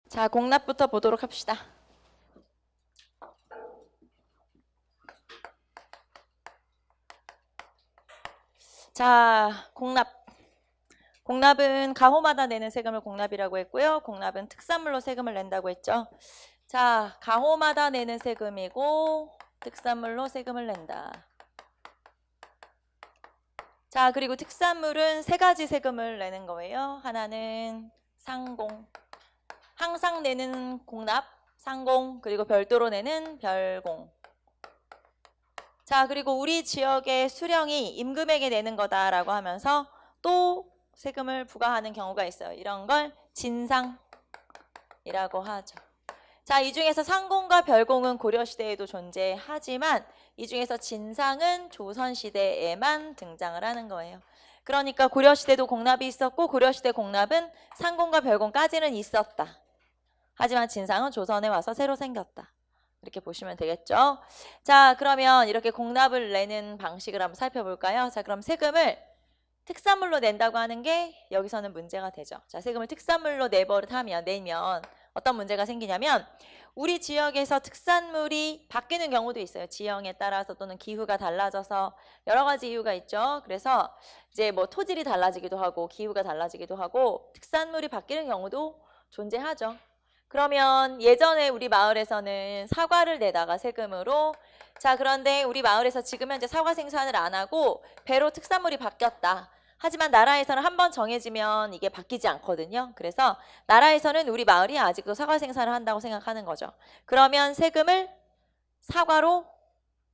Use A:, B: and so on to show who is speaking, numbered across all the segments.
A: 자, 공납부터 보도록 합시다. 자, 공납은 가호마다 내는 세금을 공납이라고 했고요. 공납은 특산물로 세금을 낸다고 했죠. 자, 가호마다 내는 세금이고 특산물로 세금을 낸다. 자, 그리고 특산물은 세 가지 세금을 내는 거예요. 하나는 상공, 항상 내는 공납, 상공, 그리고 별도로 내는 별공. 자, 그리고 우리 지역의 수령이 임금에게 내는 거다라고 하면서 또 세금을 부과하는 경우가 있어요. 이런 걸 진상이라고 하죠. 자, 이 중에서 상공과 별공은 고려시대에도 존재하지만 이 중에서 진상은 조선시대에만 등장을 하는 거예요. 그러니까 고려시대도 공납이 있었고 고려시대 공납은 상공과 별공까지는 있었다. 하지만 진상은 조선에 와서 새로 생겼다. 이렇게 보시면 되겠죠. 자, 그러면 이렇게 공납을 내는 방식을 한번 살펴볼까요? 자, 그럼 세금을 특산물로 낸다고 하는 게 여기서는 문제가 되죠. 자, 세금을 특산물로 내면 어떤 문제가 생기냐면 우리 지역에서 특산물이 바뀌는 경우도 있어요. 지형에 따라서 또는 기후가 달라져서 여러 가지 이유가 있죠. 그래서 이제 뭐 토질이 달라지기도 하고 기후가 달라지기도 하고 특산물이 바뀌는 경우도 존재하죠. 그러면 예전에 우리 마을에서는 사과를 내다가 세금으로, 자, 그런데 우리 마을에서 지금 현재 사과 생산을 안 하고 배로 특산물이 바뀌었다. 하지만 나라에서는 한번 정해지면 이게 바뀌지 않거든요. 그래서 나라에서는 우리 마을이 아직도 사과 생산을 한다고 생각하는 거죠. 그러면 세금을 사과로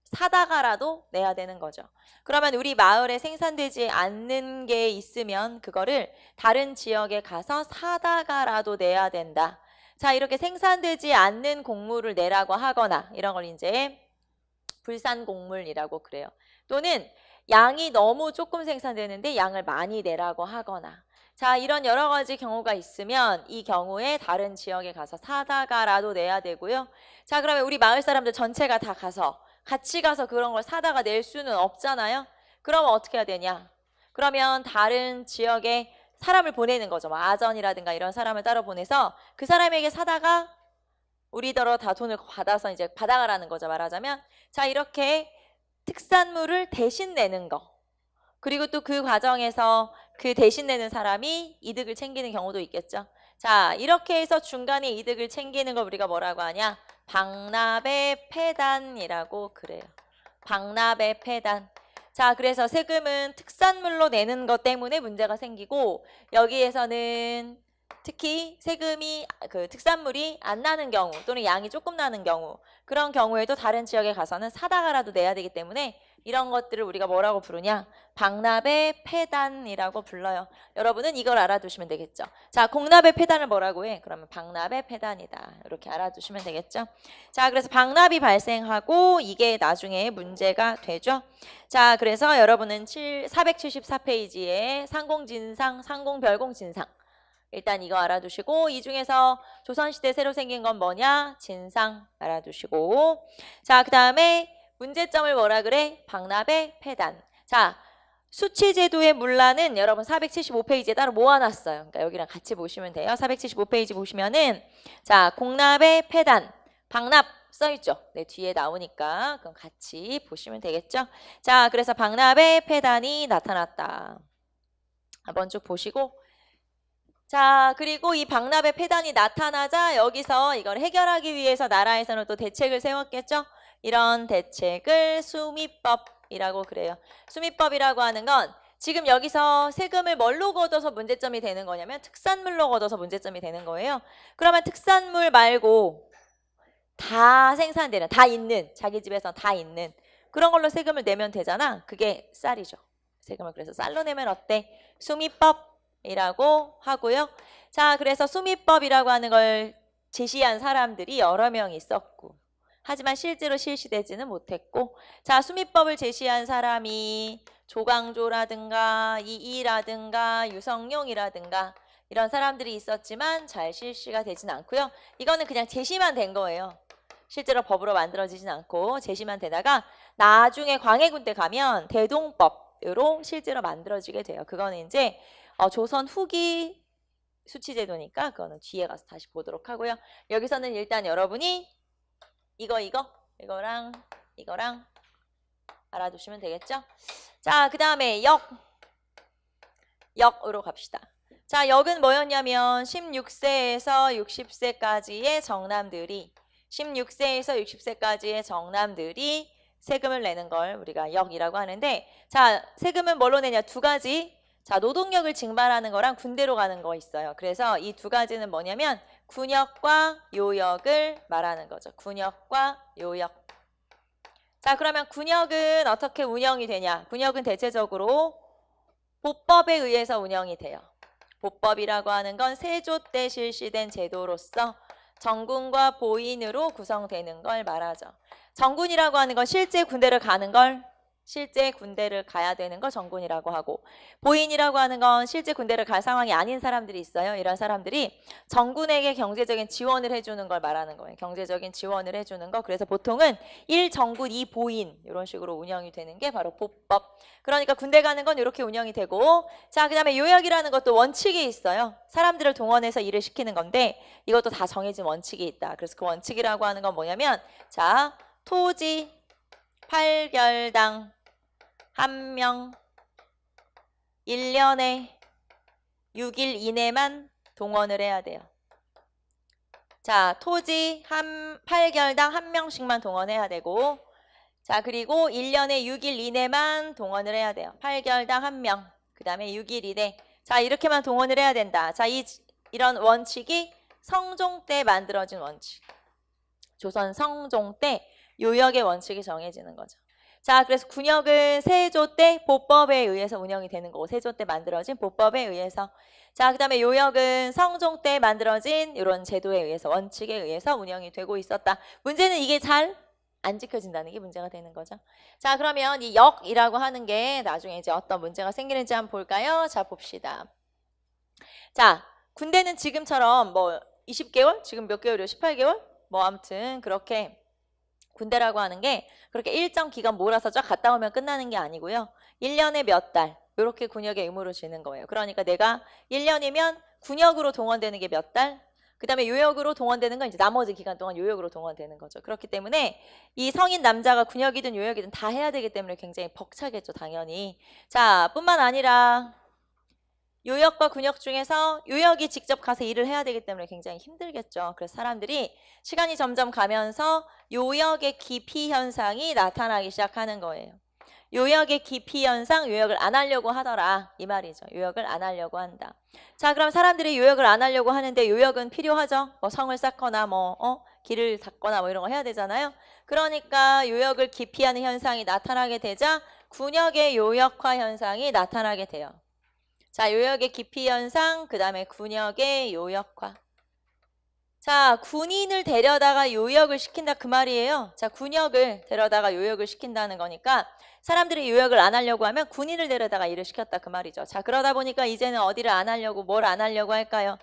A: 사다가라도 내야 되는 거죠. 그러면 우리 마을에 생산되지 않는 게 있으면 그거를 다른 지역에 가서 사다가라도 내야 된다. 자, 이렇게 생산되지 않는 곡물을 내라고 하거나 이런 걸 이제 불산곡물이라고 그래요. 또는 양이 너무 조금 생산되는데 양을 많이 내라고 하거나, 자, 이런 여러 가지 경우가 있으면 이 경우에 다른 지역에 가서 사다가라도 내야 되고요. 자, 그러면 우리 마을 사람들 전체가 다 같이 가서 그런 걸 사다가 낼 수는 없잖아요. 그러면 어떻게 해야 되냐? 그러면 다른 지역에 사람을 보내는 거죠. 뭐 아전이라든가 이런 사람을 따로 보내서 그 사람에게 사다가 우리더러 다 돈을 받아서 이제 받아가라는 거죠. 말하자면. 자, 이렇게 특산물을 대신 내는 거. 그리고 또 그 과정에서 그 대신 내는 사람이 이득을 챙기는 경우도 있겠죠. 자, 이렇게 해서 중간에 이득을 챙기는 걸 우리가 뭐라고 하냐? 방납의 폐단이라고 그래요. 방납의 폐단. 자, 그래서 세금은 특산물로 내는 것 때문에 문제가 생기고 여기에서는 특히 세금이 특산물이 안 나는 경우 또는 양이 조금 나는 경우, 그런 경우에도 다른 지역에 가서는 사다가라도 내야 되기 때문에 이런 것들을 우리가 뭐라고 부르냐? 방납의 폐단이라고 불러요. 여러분은 이걸 알아두시면 되겠죠. 자, 공납의 폐단을 뭐라고 해? 그러면 방납의 폐단이다. 이렇게 알아두시면 되겠죠. 자, 그래서 방납이 발생하고 이게 나중에 문제가 되죠. 자, 그래서 여러분은 474페이지에 상공진상, 상공별공진상, 일단 이거 알아두시고, 이 중에서 조선시대 새로 생긴 건 뭐냐? 진상 알아두시고, 자, 그 다음에 문제점을 뭐라 그래? 방납의 폐단. 자, 수치제도의 문란은 여러분 475페이지에 따로 모아놨어요. 그러니까 여기랑 같이 보시면 돼요. 475페이지 보시면은, 자, 공납의 폐단, 방납 써있죠. 네, 뒤에 나오니까 그럼 같이 보시면 되겠죠. 자, 그래서 방납의 폐단이 나타났다. 한번 쭉 보시고, 자, 그리고 이 방납의 폐단이 나타나자 여기서 이걸 해결하기 위해서 나라에서는 또 대책을 세웠겠죠. 이런 대책을 수미법이라고 그래요. 수미법이라고 하는 건 지금 여기서 세금을 뭘로 걷어서 문제점이 되는 거냐면 특산물로 걷어서 문제점이 되는 거예요. 그러면 특산물 말고 다 생산되는, 다 있는, 자기 집에서 다 있는 그런 걸로 세금을 내면 되잖아. 그게 쌀이죠. 세금을 그래서 쌀로 내면 어때? 수미법이라고 하고요. 자, 그래서 수미법이라고 하는 걸 제시한 사람들이 여러 명 있었고, 하지만 실제로 실시되지는 못했고, 자, 수미법을 제시한 사람이 조광조라든가 이이라든가 유성룡이라든가 이런 사람들이 있었지만 잘 실시가 되진 않고요. 이거는 그냥 제시만 된 거예요. 실제로 법으로 만들어지진 않고 제시만 되다가 나중에 광해군 때 가면 대동법으로 실제로 만들어지게 돼요. 그거는 이제 조선 후기 수치제도니까 그거는 뒤에 가서 다시 보도록 하고요. 여기서는 일단 여러분이 이거랑 알아두시면 되겠죠? 자, 그 다음에 역으로 갑시다. 자, 역은 뭐였냐면 16세에서 60세까지의 정남들이 16세에서 60세까지의 정남들이 세금을 내는 걸 우리가 역이라고 하는데, 자, 세금은 뭘로 내냐? 두 가지. 자, 노동력을 징발하는 거랑 군대로 가는 거 있어요. 그래서 이 두 가지는 뭐냐면 군역과 요역을 말하는 거죠. 군역과 요역. 자, 그러면 군역은 어떻게 운영이 되냐? 군역은 대체적으로 보법에 의해서 운영이 돼요. 보법이라고 하는 건 세조 때 실시된 제도로서 정군과 보인으로 구성되는 걸 말하죠. 정군이라고 하는 건 실제 군대를 가야 되는 걸 정군이라고 하고, 보인이라고 하는 건 실제 군대를 갈 상황이 아닌 사람들이 있어요. 이런 사람들이 정군에게 경제적인 지원을 해주는 걸 말하는 거예요. 경제적인 지원을 해주는 거. 그래서 보통은 1정군 2보인 이런 식으로 운영이 되는 게 바로 보법. 그러니까 군대 가는 건 이렇게 운영이 되고, 자, 그 다음에 요역이라는 것도 원칙이 있어요. 사람들을 동원해서 일을 시키는 건데 이것도 다 정해진 원칙이 있다. 그래서 그 원칙이라고 하는 건 뭐냐면, 자, 토지 8결당 1명 1년에 6일 이내만 동원을 해야 돼요. 자, 토지 8결당 1명씩만 동원해야 되고, 자, 그리고 1년에 6일 이내만 동원을 해야 돼요. 8결당 1명, 그 다음에 6일 이내. 자, 이렇게만 동원을 해야 된다. 자, 이런 원칙이 성종 때 만들어진 원칙. 조선 성종 때 요역의 원칙이 정해지는 거죠. 자, 그래서 군역은 세조 때 보법에 의해서 운영이 되는 거고, 세조 때 만들어진 보법에 의해서. 자, 그 다음에 요역은 성종 때 만들어진 이런 제도에 의해서, 원칙에 의해서 운영이 되고 있었다. 문제는 이게 잘 안 지켜진다는 게 문제가 되는 거죠. 자, 그러면 이 역이라고 하는 게 나중에 이제 어떤 문제가 생기는지 한번 볼까요? 자, 봅시다. 자, 군대는 지금처럼 뭐 20개월? 지금 몇 개월이요? 18개월? 뭐 아무튼 그렇게 군대라고 하는 게 그렇게 일정 기간 몰아서 쫙 갔다 오면 끝나는 게 아니고요. 1년에 몇 달 이렇게 군역의 의무를 지는 거예요. 그러니까 내가 1년이면 군역으로 동원되는 게 몇 달, 그 다음에 요역으로 동원되는 건 이제 나머지 기간 동안 요역으로 동원되는 거죠. 그렇기 때문에 이 성인 남자가 군역이든 요역이든 다 해야 되기 때문에 굉장히 벅차겠죠, 당연히. 자, 뿐만 아니라 요역과 군역 중에서 요역이 직접 가서 일을 해야 되기 때문에 굉장히 힘들겠죠. 그래서 사람들이 시간이 점점 가면서 요역의 기피 현상이 나타나기 시작하는 거예요. 요역의 기피 현상, 요역을 안 하려고 하더라, 이 말이죠. 요역을 안 하려고 한다. 자, 그럼 사람들이 요역을 안 하려고 하는데 요역은 필요하죠. 뭐 성을 쌓거나 길을 닦거나 뭐 이런 거 해야 되잖아요. 그러니까 요역을 기피하는 현상이 나타나게 되자 군역의 요역화 현상이 나타나게 돼요. 자, 요역의 기피 현상, 그 다음에 군역의 요역화. 자, 군인을 데려다가 요역을 시킨다 그 말이에요. 자, 군역을 데려다가 요역을 시킨다는 거니까 사람들이 요역을 안 하려고 하면 군인을 데려다가 일을 시켰다 그 말이죠. 자, 그러다 보니까 이제는 어디를 안 하려고, 뭘 안 하려고 할까요?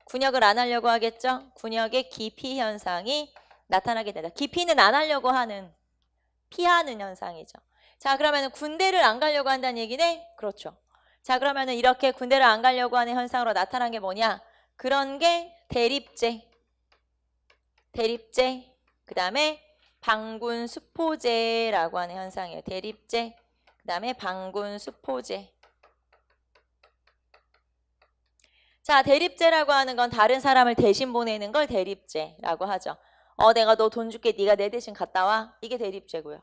A: 군역을 안 하려고 하겠죠? 군역의 기피 현상이 나타나게 된다. 기피는 안 하려고 하는, 피하는 현상이죠. 자, 그러면 군대를 안 가려고 한다는 얘기네? 그렇죠. 자, 그러면은 이렇게 군대를 안 가려고 하는 현상으로 나타난 게 뭐냐? 그런 게 대립제, 그 다음에 방군수포제라고 하는 현상이에요. 대립제, 그 다음에 방군수포제. 자, 대립제라고 하는 건 다른 사람을 대신 보내는 걸 대립제라고 하죠. 내가 너 돈 줄게, 네가 내 대신 갔다 와. 이게 대립제고요.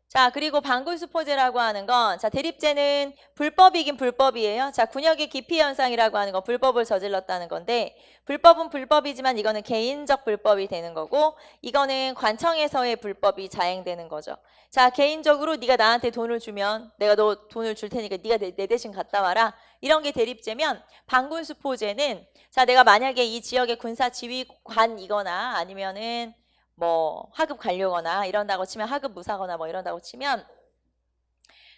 A: 자, 그리고 방군수포제라고 하는 건, 자, 대립제는 불법이긴 불법이에요. 자, 군역의 기피 현상이라고 하는 건 불법을 저질렀다는 건데, 불법은 불법이지만 이거는 개인적 불법이 되는 거고, 이거는 관청에서의 불법이 자행되는 거죠. 자, 개인적으로 네가 나한테 돈을 주면 내가 너 돈을 줄 테니까 네가 내 대신 갔다 와라. 이런 게 대립제면, 방군수포제는, 자, 내가 만약에 이 지역의 군사 지휘관이거나 아니면은 뭐 하급 관료거나 이런다고 치면, 하급 무사거나 뭐 이런다고 치면,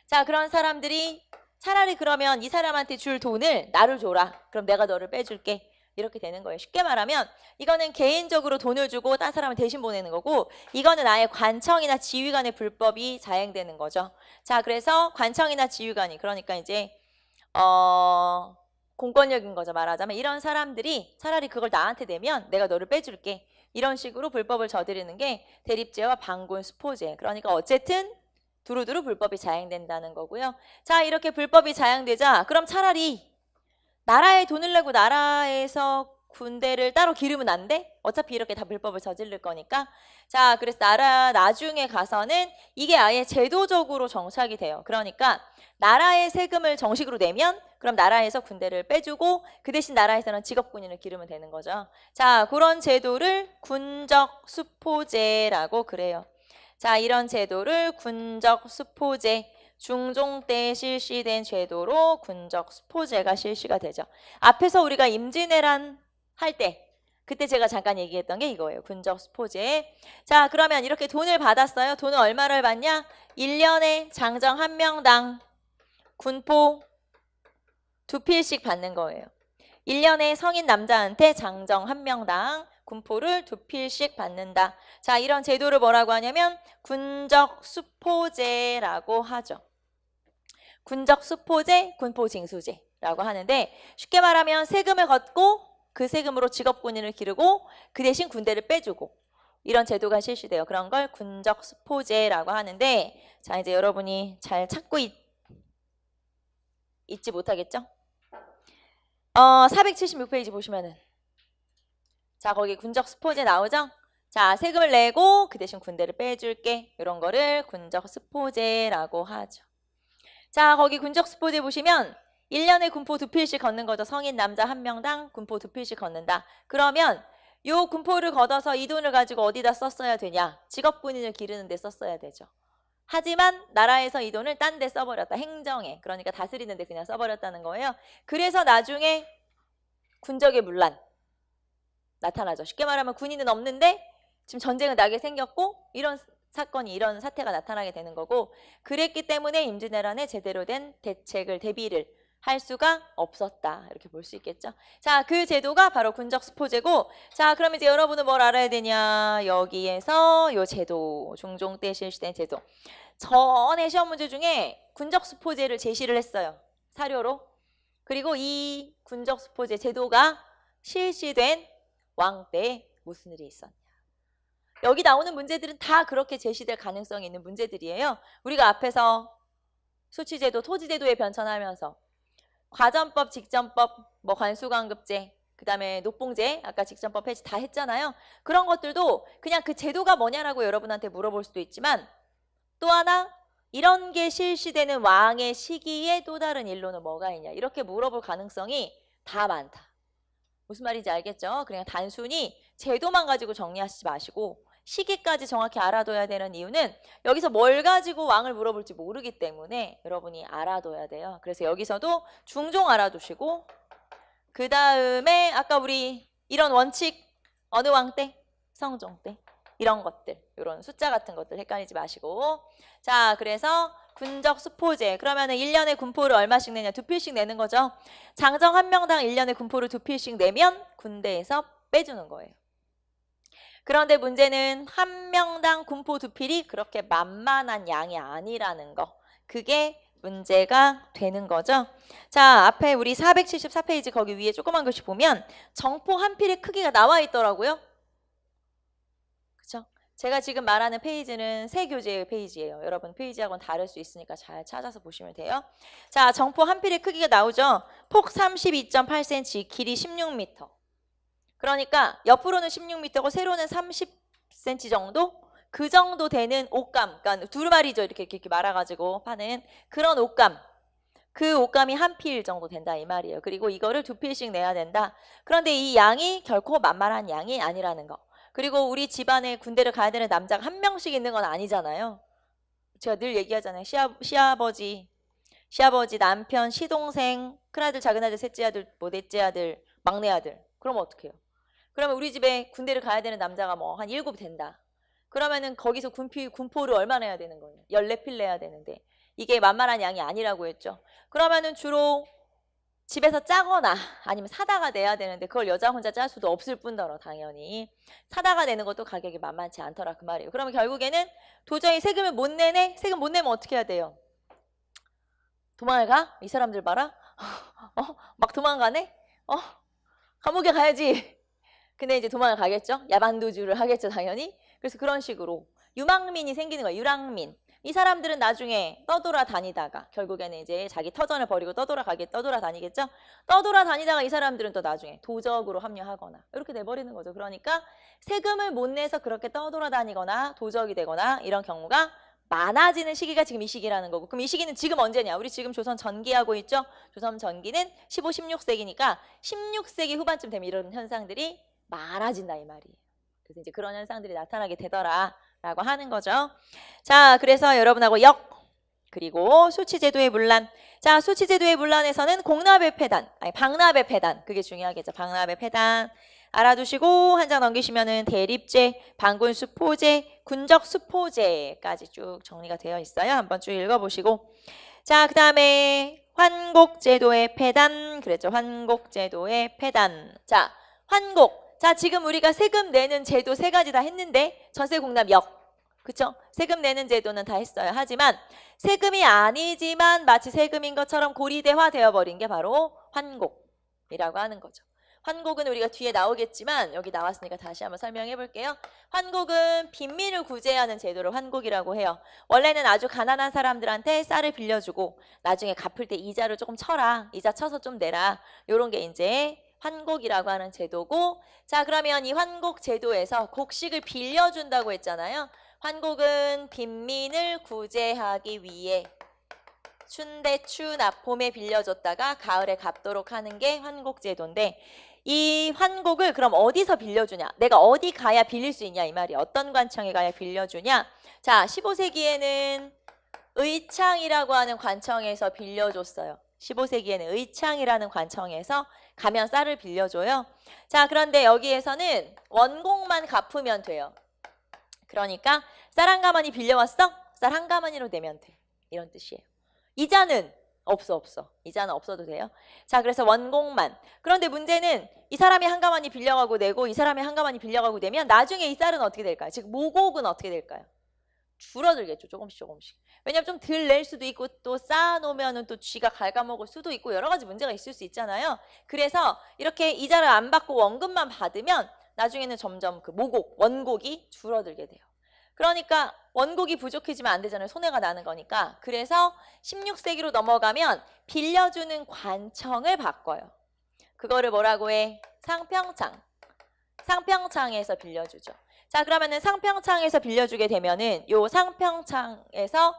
A: 자, 그런 사람들이 차라리 그러면 이 사람한테 줄 돈을 나를 줘라. 그럼 내가 너를 빼줄게. 이렇게 되는 거예요. 쉽게 말하면 이거는 개인적으로 돈을 주고 딴 사람을 대신 보내는 거고, 이거는 아예 관청이나 지휘관의 불법이 자행되는 거죠. 자, 그래서 관청이나 지휘관이, 그러니까 이제 공권력인 거죠. 말하자면 이런 사람들이 차라리 그걸 나한테 내면 내가 너를 빼줄게. 이런 식으로 불법을 저지르는 게 대립제와 반군 수포제. 그러니까 어쨌든 두루두루 불법이 자행된다는 거고요. 자, 이렇게 불법이 자행되자 그럼 차라리 나라에 돈을 내고 나라에서 군대를 따로 기르면 안 돼? 어차피 이렇게 다 불법을 저지를 거니까. 자, 그래서 나중에 가서는 이게 아예 제도적으로 정착이 돼요. 그러니까 나라의 세금을 정식으로 내면 그럼 나라에서 군대를 빼주고 그 대신 나라에서는 직업군인을 기르면 되는 거죠. 자, 그런 제도를 군적수포제라고 그래요. 자, 이런 제도를 군적수포제, 중종 때 실시된 제도로 군적수포제가 실시가 되죠. 앞에서 우리가 임진왜란 할 때 그때 제가 잠깐 얘기했던 게 이거예요. 군적수포제. 자, 그러면 이렇게 돈을 받았어요. 돈을 얼마를 받냐? 1년에 장정 한 명당 군포 2필씩 받는 거예요. 1년에 성인 남자한테 장정 한 명당 군포를 2필씩 받는다. 자, 이런 제도를 뭐라고 하냐면 군적수포제라고 하죠. 군적수포제, 군포징수제라고 하는데 쉽게 말하면 세금을 걷고 그 세금으로 직업군인을 기르고 그 대신 군대를 빼주고 이런 제도가 실시돼요. 그런 걸 군적수포제라고 하는데 자, 이제 여러분이 잘 찾고 잊지 못하겠죠? 476페이지 보시면은 자, 거기 군적수포제 나오죠? 자, 세금을 내고 그 대신 군대를 빼줄게. 이런 거를 군적수포제라고 하죠. 자, 거기 군적수포제 보시면 1년에 군포 2필씩 걷는 거죠. 성인 남자 한 명당 군포 2필씩 걷는다. 그러면 요 군포를 걷어서 이 돈을 가지고 어디다 썼어야 되냐? 직업군인을 기르는 데 썼어야 되죠. 하지만 나라에서 이 돈을 딴 데 써버렸다. 행정에. 그러니까 다스리는 데 그냥 써버렸다는 거예요. 그래서 나중에 군적의 문란 나타나죠. 쉽게 말하면 군인은 없는데 지금 전쟁은 나게 생겼고 이런 사건이 이런 사태가 나타나게 되는 거고 그랬기 때문에 임진왜란에 제대로 된 대비를 할 수가 없었다. 이렇게 볼 수 있겠죠. 자, 그 제도가 바로 군적수포제고 자, 그럼 이제 여러분은 뭘 알아야 되냐. 여기에서 요 제도, 중종 때 실시된 제도. 전에 시험 문제 중에 군적수포제를 제시를 했어요. 사료로. 그리고 이 군적수포제 제도가 실시된 왕 때 무슨 일이 있었냐. 여기 나오는 문제들은 다 그렇게 제시될 가능성이 있는 문제들이에요. 우리가 앞에서 수치제도, 토지제도에 변천하면서 과전법, 직전법, 뭐 관수관급제, 그 다음에 녹봉제, 아까 직전법 폐지 다 했잖아요. 그런 것들도 그냥 그 제도가 뭐냐라고 여러분한테 물어볼 수도 있지만 또 하나 이런 게 실시되는 왕의 시기에 또 다른 일로는 뭐가 있냐 이렇게 물어볼 가능성이 다 많다. 무슨 말인지 알겠죠? 그냥 단순히 제도만 가지고 정리하시지 마시고 시기까지 정확히 알아둬야 되는 이유는 여기서 뭘 가지고 왕을 물어볼지 모르기 때문에 여러분이 알아둬야 돼요. 그래서 여기서도 중종 알아두시고 그 다음에 아까 우리 이런 원칙 어느 왕 때? 성종 때. 이런 것들, 이런 숫자 같은 것들 헷갈리지 마시고 자, 그래서 군적수포제 그러면은 1년에 군포를 얼마씩 내냐? 2필씩 내는 거죠. 장정 한 명당 1년에 군포를 2필씩 내면 군대에서 빼주는 거예요. 그런데 문제는 한 명당 군포 2필이 그렇게 만만한 양이 아니라는 거. 그게 문제가 되는 거죠. 자, 앞에 우리 474페이지 거기 위에 조그만 글씨 보면 정포 한 필의 크기가 나와 있더라고요. 그쵸? 제가 지금 말하는 페이지는 새 교재의 페이지예요. 여러분 페이지하고는 다를 수 있으니까 잘 찾아서 보시면 돼요. 자, 정포 한 필의 크기가 나오죠. 폭 32.8cm, 길이 16m. 그러니까 옆으로는 16m고 세로는 30cm 정도? 그 정도 되는 옷감, 그러니까 두루마리죠. 이렇게 말아가지고 파는 그런 옷감. 그 옷감이 한 필 정도 된다 이 말이에요. 그리고 이거를 2필씩 내야 된다. 그런데 이 양이 결코 만만한 양이 아니라는 거. 그리고 우리 집안에 군대를 가야 되는 남자가 한 명씩 있는 건 아니잖아요. 제가 늘 얘기하잖아요. 시아버지, 남편, 시동생, 큰아들, 작은아들, 셋째 아들, 뭐 넷째 아들, 막내 아들. 그러면 어떡해요? 그러면 우리 집에 군대를 가야 되는 남자가 뭐 한 7 된다. 그러면은 거기서 군포를 얼마나 해야 되는 거예요? 14필 내야 되는데 이게 만만한 양이 아니라고 했죠. 그러면은 주로 집에서 짜거나 아니면 사다가 내야 되는데 그걸 여자 혼자 짤 수도 없을 뿐더러 당연히 사다가 내는 것도 가격이 만만치 않더라 그 말이에요. 그러면 결국에는 도저히 세금을 못 내네? 세금 못 내면 어떻게 해야 돼요? 도망을 가? 이 사람들 봐라. 막 도망가네? 감옥에 가야지. 근데 이제 도망을 가겠죠? 야반도주를 하겠죠, 당연히. 그래서 그런 식으로 유망민이 생기는 거예요. 유랑민. 이 사람들은 나중에 떠돌아다니다가 결국에는 이제 자기 터전을 버리고 떠돌아다니겠죠? 떠돌아다니다가 이 사람들은 또 나중에 도적으로 합류하거나 이렇게 돼버리는 거죠. 그러니까 세금을 못 내서 그렇게 떠돌아다니거나 도적이 되거나 이런 경우가 많아지는 시기가 지금 이 시기라는 거고, 그럼 이 시기는 지금 언제냐? 우리 지금 조선 전기하고 있죠? 조선 전기는 15, 16세기니까 16세기 후반쯤 되면 이런 현상들이 많아진다 이 말이에요. 그래서 이제 그런 현상들이 나타나게 되더라라고 하는 거죠. 자, 그래서 여러분하고 역 그리고 수치제도의 문란. 자, 수치제도의 문란에서는 공납의 폐단, 아니 방납의 폐단, 그게 중요하겠죠. 방납의 폐단 알아두시고 한 장 넘기시면은 대립제, 반군수포제, 군적수포제까지 쭉 정리가 되어 있어요. 한번 쭉 읽어보시고. 자, 그 다음에 환곡제도의 폐단 그랬죠. 환곡제도의 폐단. 자, 환곡. 자, 지금 우리가 세금 내는 제도 세 가지 다 했는데 전세 공납 역. 그쵸? 세금 내는 제도는 다 했어요. 하지만 세금이 아니지만 마치 세금인 것처럼 고리대화 되어버린 게 바로 환곡이라고 하는 거죠. 환곡은 우리가 뒤에 나오겠지만 여기 나왔으니까 다시 한번 설명해 볼게요. 환곡은 빈민을 구제하는 제도를 환곡이라고 해요. 원래는 아주 가난한 사람들한테 쌀을 빌려주고 나중에 갚을 때 이자를 조금 쳐라. 이자 쳐서 좀 내라. 요런 게 이제 환곡이라고 하는 제도고, 자, 그러면 이 환곡 제도에서 곡식을 빌려준다고 했잖아요. 환곡은 빈민을 구제하기 위해 춘대, 추납, 봄에 빌려줬다가 가을에 갚도록 하는 게 환곡제도인데, 이 환곡을 그럼 어디서 빌려주냐? 내가 어디 가야 빌릴 수 있냐 이 말이야. 어떤 관청에 가야 빌려주냐? 자, 15세기에는 의창이라고 하는 관청에서 빌려줬어요. 15세기에는 의창이라는 관청에서 가면 쌀을 빌려줘요. 자, 그런데 여기에서는 원곡만 갚으면 돼요. 그러니까 쌀 한 가마니 빌려왔어? 쌀 한 가마니로 내면 돼. 이런 뜻이에요. 이자는 없어. 이자는 없어도 돼요. 자, 그래서 원곡만. 그런데 문제는 이 사람이 한 가마니 빌려가고 내고 이 사람이 한 가마니 빌려가고 내면 나중에 이 쌀은 어떻게 될까요? 즉 모곡은 어떻게 될까요? 줄어들겠죠. 조금씩. 왜냐면 좀 덜 낼 수도 있고 또 쌓아놓으면 또 쥐가 갉아먹을 수도 있고 여러 가지 문제가 있을 수 있잖아요. 그래서 이렇게 이자를 안 받고 원금만 받으면 나중에는 점점 그 모곡, 원곡이 줄어들게 돼요. 그러니까 원곡이 부족해지면 안 되잖아요. 손해가 나는 거니까. 그래서 16세기로 넘어가면 빌려주는 관청을 바꿔요. 그거를 뭐라고 해? 상평창. 상평창에서 빌려주죠. 자, 그러면은 상평창에서 빌려주게 되면은 요 상평창에서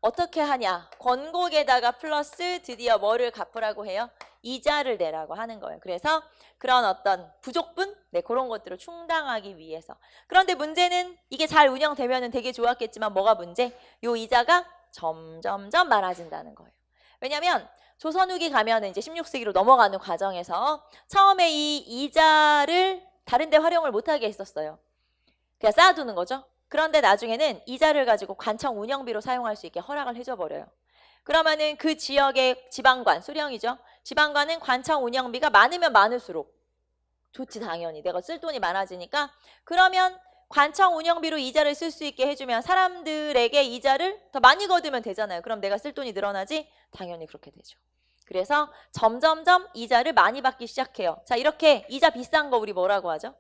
A: 어떻게 하냐? 권곡에다가 플러스 드디어 뭐를 갚으라고 해요? 이자를 내라고 하는 거예요. 그래서 그런 어떤 부족분? 네, 그런 것들을 충당하기 위해서. 그런데 문제는 이게 잘 운영되면은 되게 좋았겠지만 뭐가 문제? 요 이자가 점점점 많아진다는 거예요. 왜냐면 조선 후기 가면은 이제 16세기로 넘어가는 과정에서 처음에 이 이자를 다른 데 활용을 못하게 했었어요. 그냥 쌓아두는 거죠. 그런데 나중에는 이자를 가지고 관청 운영비로 사용할 수 있게 허락을 해줘 버려요. 그러면은 그 지역의 지방관, 수령이죠. 지방관은 관청 운영비가 많으면 많을수록 좋지 당연히. 내가 쓸 돈이 많아지니까. 그러면 관청 운영비로 이자를 쓸 수 있게 해주면 사람들에게 이자를 더 많이 거두면 되잖아요. 그럼 내가 쓸 돈이 늘어나지? 당연히 그렇게 되죠. 그래서 점점점 이자를 많이 받기 시작해요. 자, 이렇게 이자 비싼 거 우리 뭐라고 하죠?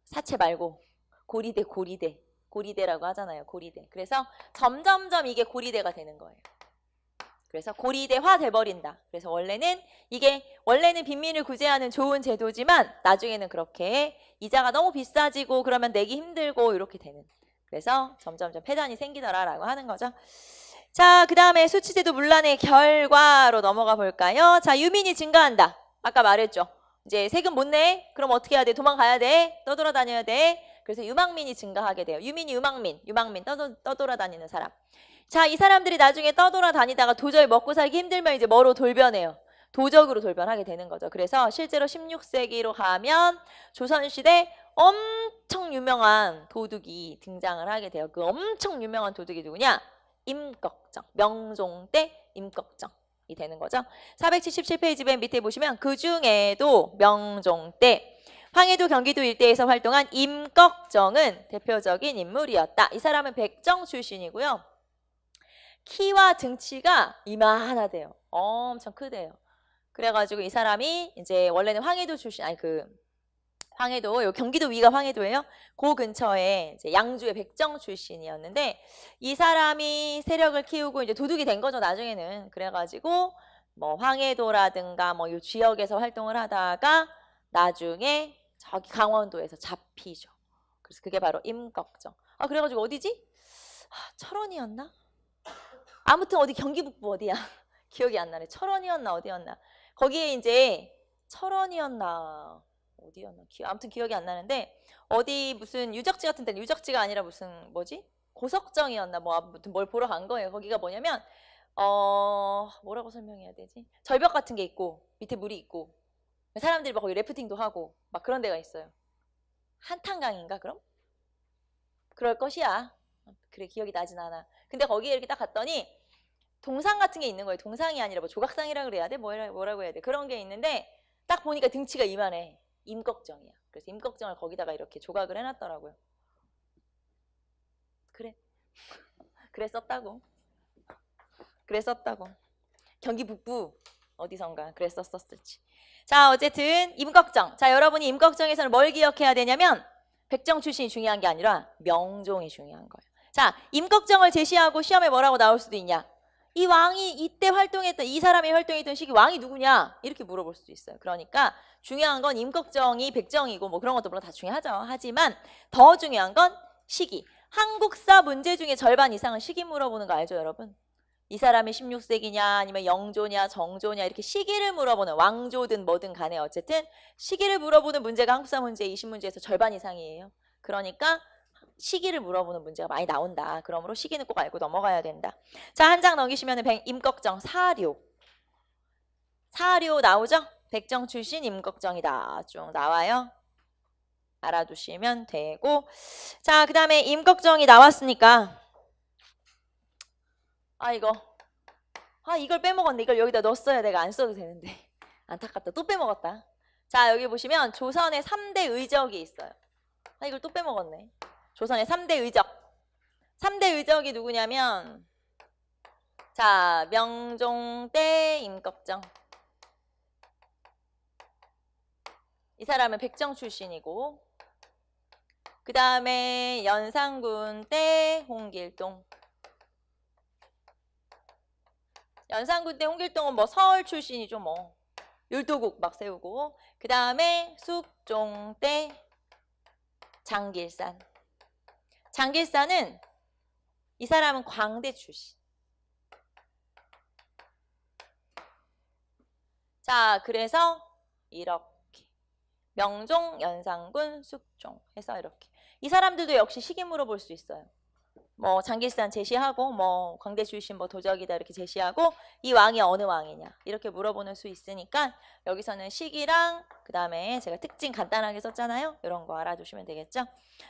A: 사채 말고 고리대라고 하잖아요. 고리대. 그래서 점점점 이게 고리대가 되는 거예요. 그래서 고리대화 돼버린다. 그래서 원래는 빈민을 구제하는 좋은 제도지만 나중에는 그렇게 이자가 너무 비싸지고 그러면 내기 힘들고 이렇게 되는. 그래서 점점점 폐단이 생기더라라고 하는 거죠. 자, 그 다음에 수치제도 문란의 결과로 넘어가 볼까요? 자, 유민이 증가한다. 아까 말했죠. 이제 세금 못 내? 그럼 어떻게 해야 돼? 도망가야 돼? 떠돌아다녀야 돼? 그래서 유망민이 증가하게 돼요. 유민이 유망민 떠돌아다니는 사람. 자, 이 사람들이 나중에 떠돌아다니다가 도저히 먹고 살기 힘들면 이제 뭐로 돌변해요? 도적으로 돌변하게 되는 거죠. 그래서 실제로 16세기로 가면 조선시대 엄청 유명한 도둑이 등장을 하게 돼요. 그 엄청 유명한 도둑이 누구냐? 임꺽정. 명종 때 임꺽정이 되는 거죠. 477페이지 맨 밑에 보시면 그 중에도 명종 때 황해도 경기도 일대에서 활동한 임꺽정은 대표적인 인물이었다. 이 사람은 백정 출신이고요. 키와 등치가 이만하대요. 엄청 크대요. 그래가지고 이 사람이 이제 원래는 황해도 출신, 아니 황해도, 요 경기도 위가 황해도예요. 그 근처에 이제 양주의 백정 출신이었는데 이 사람이 세력을 키우고 이제 도둑이 된 거죠, 나중에는. 그래가지고 뭐 황해도라든가 뭐 요 지역에서 활동을 하다가 나중에 저기 강원도에서 잡히죠. 그래서 그게 바로 임꺽정. 아, 그래가지고 어디지? 철원이었나? 아무튼 어디 경기 북부 어디야? 기억이 안 나네. 철원이었나 어디였나? 거기에 이제 철원이었나 어디였나? 아무튼 기억이 안 나는데 어디 무슨 유적지 같은 데는 유적지가 아니라 무슨 뭐지? 고석정이었나 뭐 아무튼 뭘 보러 간 거예요. 거기가 뭐냐면 뭐라고 설명해야 되지? 절벽 같은 게 있고 밑에 물이 있고 사람들이 막 거기 래프팅도 하고 막 그런 데가 있어요. 한탄강인가 그럼? 그럴 것이야. 그래, 기억이 나진 않아. 근데 거기에 이렇게 딱 갔더니 동상 같은 게 있는 거예요. 동상이 아니라 뭐 조각상이라 그래야 돼? 뭐라고 해야 돼? 그런 게 있는데 딱 보니까 등치가 이만해. 임꺽정이야. 그래서 임꺽정을 거기다가 이렇게 조각을 해놨더라고요. 그래. 그랬었다고. 경기 북부 어디선가 그랬었을지. 자, 어쨌든 임꺽정. 자, 여러분이 임꺽정에서는 뭘 기억해야 되냐면 백정 출신이 중요한 게 아니라 명종이 중요한 거예요. 자, 임꺽정을 제시하고 시험에 뭐라고 나올 수도 있냐? 이 왕이 이때 활동했던, 이 사람이 활동했던 시기 왕이 누구냐? 이렇게 물어볼 수도 있어요. 그러니까 중요한 건 임꺽정이 백정이고 뭐 그런 것도 물론 다 중요하죠. 하지만 더 중요한 건 시기. 한국사 문제 중에 절반 이상은 시기 물어보는 거 알죠, 여러분? 이 사람이 16세기냐 아니면 영조냐 정조냐 이렇게 시기를 물어보는, 왕조든 뭐든 간에 어쨌든 시기를 물어보는 문제가 한국사 문제 20문제에서 절반 이상이에요. 그러니까 시기를 물어보는 문제가 많이 나온다. 그러므로 시기는 꼭 알고 넘어가야 된다. 자, 한 장 넘기시면 임꺽정 사료. 사료 나오죠? 백정 출신 임꺽정이다. 쭉 나와요. 알아두시면 되고. 자, 그 다음에 임꺽정이 나왔으니까 이걸 빼먹었네. 이걸 여기다 넣었어야 내가 안 써도 되는데. 안타깝다. 또 빼먹었다. 자, 여기 보시면 조선의 3대 의적이 있어요. 이걸 또 빼먹었네. 조선의 3대 의적. 3대 의적이 누구냐면 자, 명종 때 임꺽정. 이 사람은 백정 출신이고 그 다음에 연산군 때 홍길동. 연산군 때 홍길동은 뭐 서울 출신이죠. 뭐 율도국 막 세우고 그 다음에 숙종 때 장길산. 장길산은 이 사람은 광대 출신. 자, 그래서 이렇게 명종, 연산군, 숙종 해서 이렇게. 이 사람들도 역시 시기 물어볼 수 있어요. 뭐 장길산 제시하고 뭐 광대 출신 뭐 도적이다 이렇게 제시하고 이 왕이 어느 왕이냐 이렇게 물어보는 수 있으니까 여기서는 시기랑 그 다음에 제가 특징 간단하게 썼잖아요. 이런 거 알아두시면 되겠죠.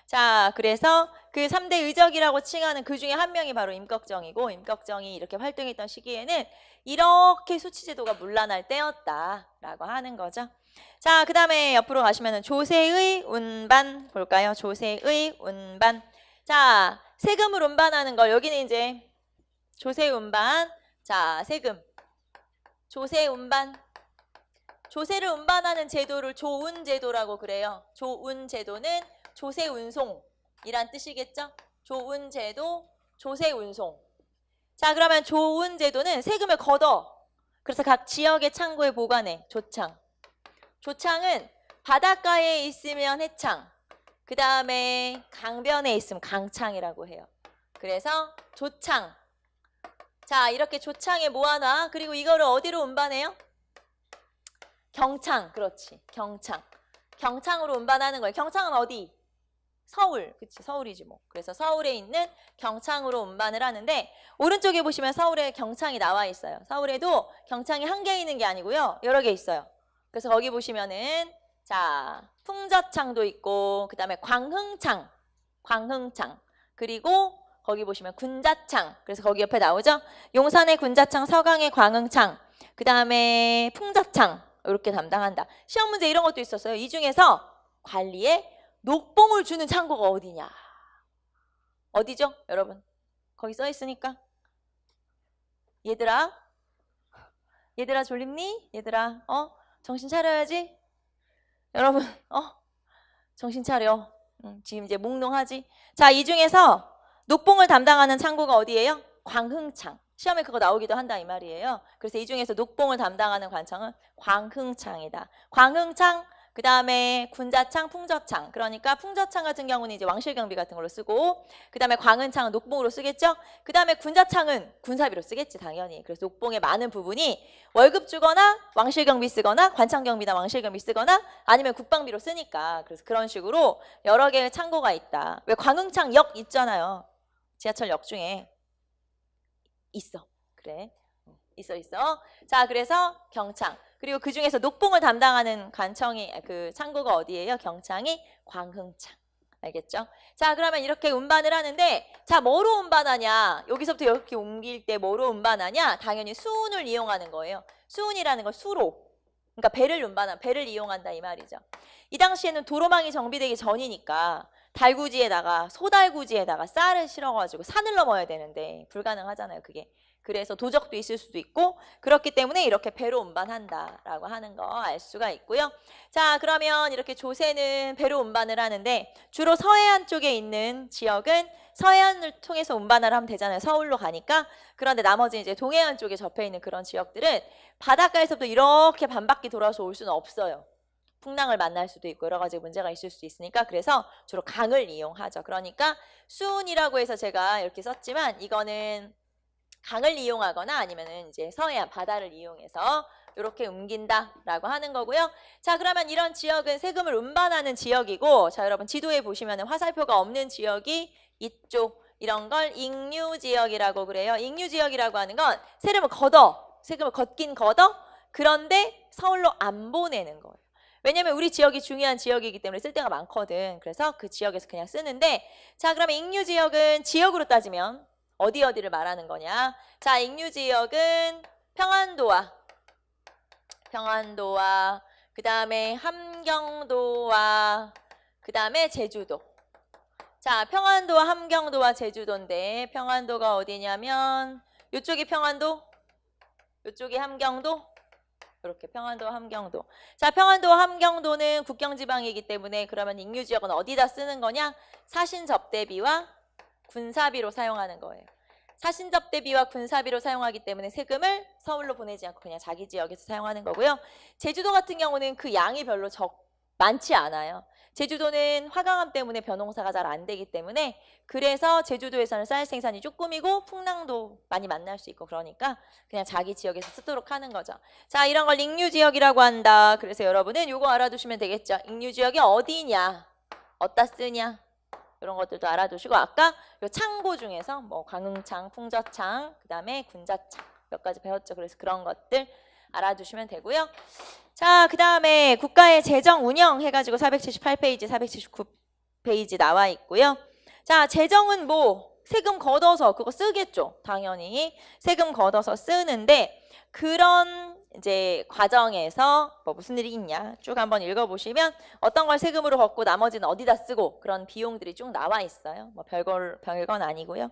A: 자, 그래서 그 3대 의적이라고 칭하는 그 중에 한 명이 바로 임꺽정이고 임꺽정이 이렇게 활동했던 시기에는 이렇게 수치제도가 문란할 때였다라고 하는 거죠. 자, 그 다음에 옆으로 가시면 조세의 운반 볼까요? 조세의 운반. 자, 세금을 운반하는 걸 여기는 이제 조세 운반. 자, 세금. 조세 운반. 조세를 운반하는 제도를 조운제도라고 그래요. 조운제도는 조세 운송이란 뜻이겠죠? 조운제도, 조세 운송. 자, 그러면 조운제도는 세금을 걷어. 그래서 각 지역의 창고에 보관해. 조창. 조창은 바닷가에 있으면 해창. 그 다음에 강변에 있으면 강창이라고 해요. 그래서 조창. 자, 이렇게 조창에 모아놔. 그리고 이거를 어디로 운반해요? 경창. 그렇지. 경창. 경창으로 운반하는 거예요. 경창은 어디? 서울. 그치, 서울이지 뭐. 그래서 서울에 있는 경창으로 운반을 하는데 오른쪽에 보시면 서울에 경창이 나와 있어요. 서울에도 경창이 한 개 있는 게 아니고요. 여러 개 있어요. 그래서 거기 보시면은 자, 풍저창도 있고 그 다음에 광흥창, 그리고 거기 보시면 군자창. 그래서 거기 옆에 나오죠. 용산의 군자창, 서강의 광흥창, 그 다음에 풍저창 이렇게 담당한다. 시험 문제 이런 것도 있었어요. 이 중에서 관리에 녹봉을 주는 창고가 어디냐? 어디죠, 여러분? 거기 써 있으니까. 얘들아, 얘들아 졸립니? 얘들아 정신 차려야지. 여러분 정신 차려. 지금 이제 몽롱하지? 자, 이 중에서 녹봉을 담당하는 창고가 어디예요? 광흥창. 시험에 그거 나오기도 한다 이 말이에요. 그래서 이 중에서 녹봉을 담당하는 관청은 광흥창이다. 광흥창, 그 다음에 군자창, 풍저창. 그러니까 풍저창 같은 경우는 이제 왕실경비 같은 걸로 쓰고, 그 다음에 광흥창은 녹봉으로 쓰겠죠. 그 다음에 군자창은 군사비로 쓰겠지 당연히. 그래서 녹봉의 많은 부분이 월급 주거나 왕실경비 쓰거나 관창경비나 왕실경비 쓰거나 아니면 국방비로 쓰니까. 그래서 그런 식으로 여러 개의 창고가 있다. 왜 광흥창 역 있잖아요. 지하철역 중에 있어. 그래. 있어. 자, 그래서 경창. 그리고 그 중에서 녹봉을 담당하는 관청이 그 창고가 어디예요? 경창이 광흥창. 알겠죠? 자, 그러면 이렇게 운반을 하는데, 자, 뭐로 운반하냐? 여기서부터 이렇게 옮길 때 뭐로 운반하냐? 당연히 수운을 이용하는 거예요. 수운이라는 건 수로. 그러니까 배를 이용한다 이 말이죠. 이 당시에는 도로망이 정비되기 전이니까 달구지에다가 소달구지에다가 쌀을 실어가지고 산을 넘어야 되는데 불가능하잖아요, 그게. 그래서 도적도 있을 수도 있고 그렇기 때문에 이렇게 배로 운반한다라고 하는 거 알 수가 있고요. 자, 그러면 이렇게 조세는 배로 운반을 하는데 주로 서해안 쪽에 있는 지역은 서해안을 통해서 운반을 하면 되잖아요. 서울로 가니까. 그런데 나머지 이제 동해안 쪽에 접해 있는 그런 지역들은 바닷가에서부터 이렇게 반바퀴 돌아서 올 수는 없어요. 풍랑을 만날 수도 있고 여러 가지 문제가 있을 수 있으니까 그래서 주로 강을 이용하죠. 그러니까 수운이라고 해서 제가 이렇게 썼지만 이거는 강을 이용하거나 아니면은 이제 서해안 바다를 이용해서 이렇게 옮긴다라고 하는 거고요. 자, 그러면 이런 지역은 세금을 운반하는 지역이고, 자, 여러분 지도에 보시면은 화살표가 없는 지역이 이쪽 이런 걸 익류 지역이라고 그래요. 익류 지역이라고 하는 건 세금을 걷긴 걷어. 그런데 서울로 안 보내는 거예요. 왜냐면 우리 지역이 중요한 지역이기 때문에 쓸 데가 많거든. 그래서 그 지역에서 그냥 쓰는데, 자, 그러면 익류 지역은 지역으로 따지면 어디를 말하는 거냐? 자, 익류 지역은 평안도와 그 다음에 함경도와 그 다음에 제주도. 자, 평안도와 함경도와 제주도인데 평안도가 어디냐면 이쪽이 평안도, 이쪽이 함경도. 이렇게 평안도와 함경도. 자, 평안도와 함경도는 국경지방이기 때문에 그러면 익류 지역은 어디다 쓰는 거냐? 사신접대비와 군사비로 사용하는 거예요. 사신접대비와 군사비로 사용하기 때문에 세금을 서울로 보내지 않고 그냥 자기 지역에서 사용하는 거고요. 제주도 같은 경우는 그 양이 별로 많지 않아요. 제주도는 화강암 때문에 벼농사가 잘 안 되기 때문에 그래서 제주도에서는 쌀 생산이 조금이고 풍랑도 많이 만날 수 있고 그러니까 그냥 자기 지역에서 쓰도록 하는 거죠. 자, 이런 걸 익류 지역이라고 한다. 그래서 여러분은 이거 알아두시면 되겠죠. 익류 지역이 어디냐? 어디다 쓰냐? 이런 것들도 알아두시고 아까 요 창고 중에서 뭐 광흥창, 풍저창, 그 다음에 군자창 몇 가지 배웠죠. 그래서 그런 것들 알아두시면 되고요. 자, 그 다음에 국가의 재정 운영 해가지고 478페이지, 479페이지 나와 있고요. 자, 재정은 뭐 세금 걷어서 그거 쓰겠죠. 당연히 세금 걷어서 쓰는데 그런 이제 과정에서 뭐 무슨 일이 있냐 쭉 한번 읽어보시면 어떤 걸 세금으로 걷고 나머지는 어디다 쓰고 그런 비용들이 쭉 나와 있어요. 뭐 별건 아니고요.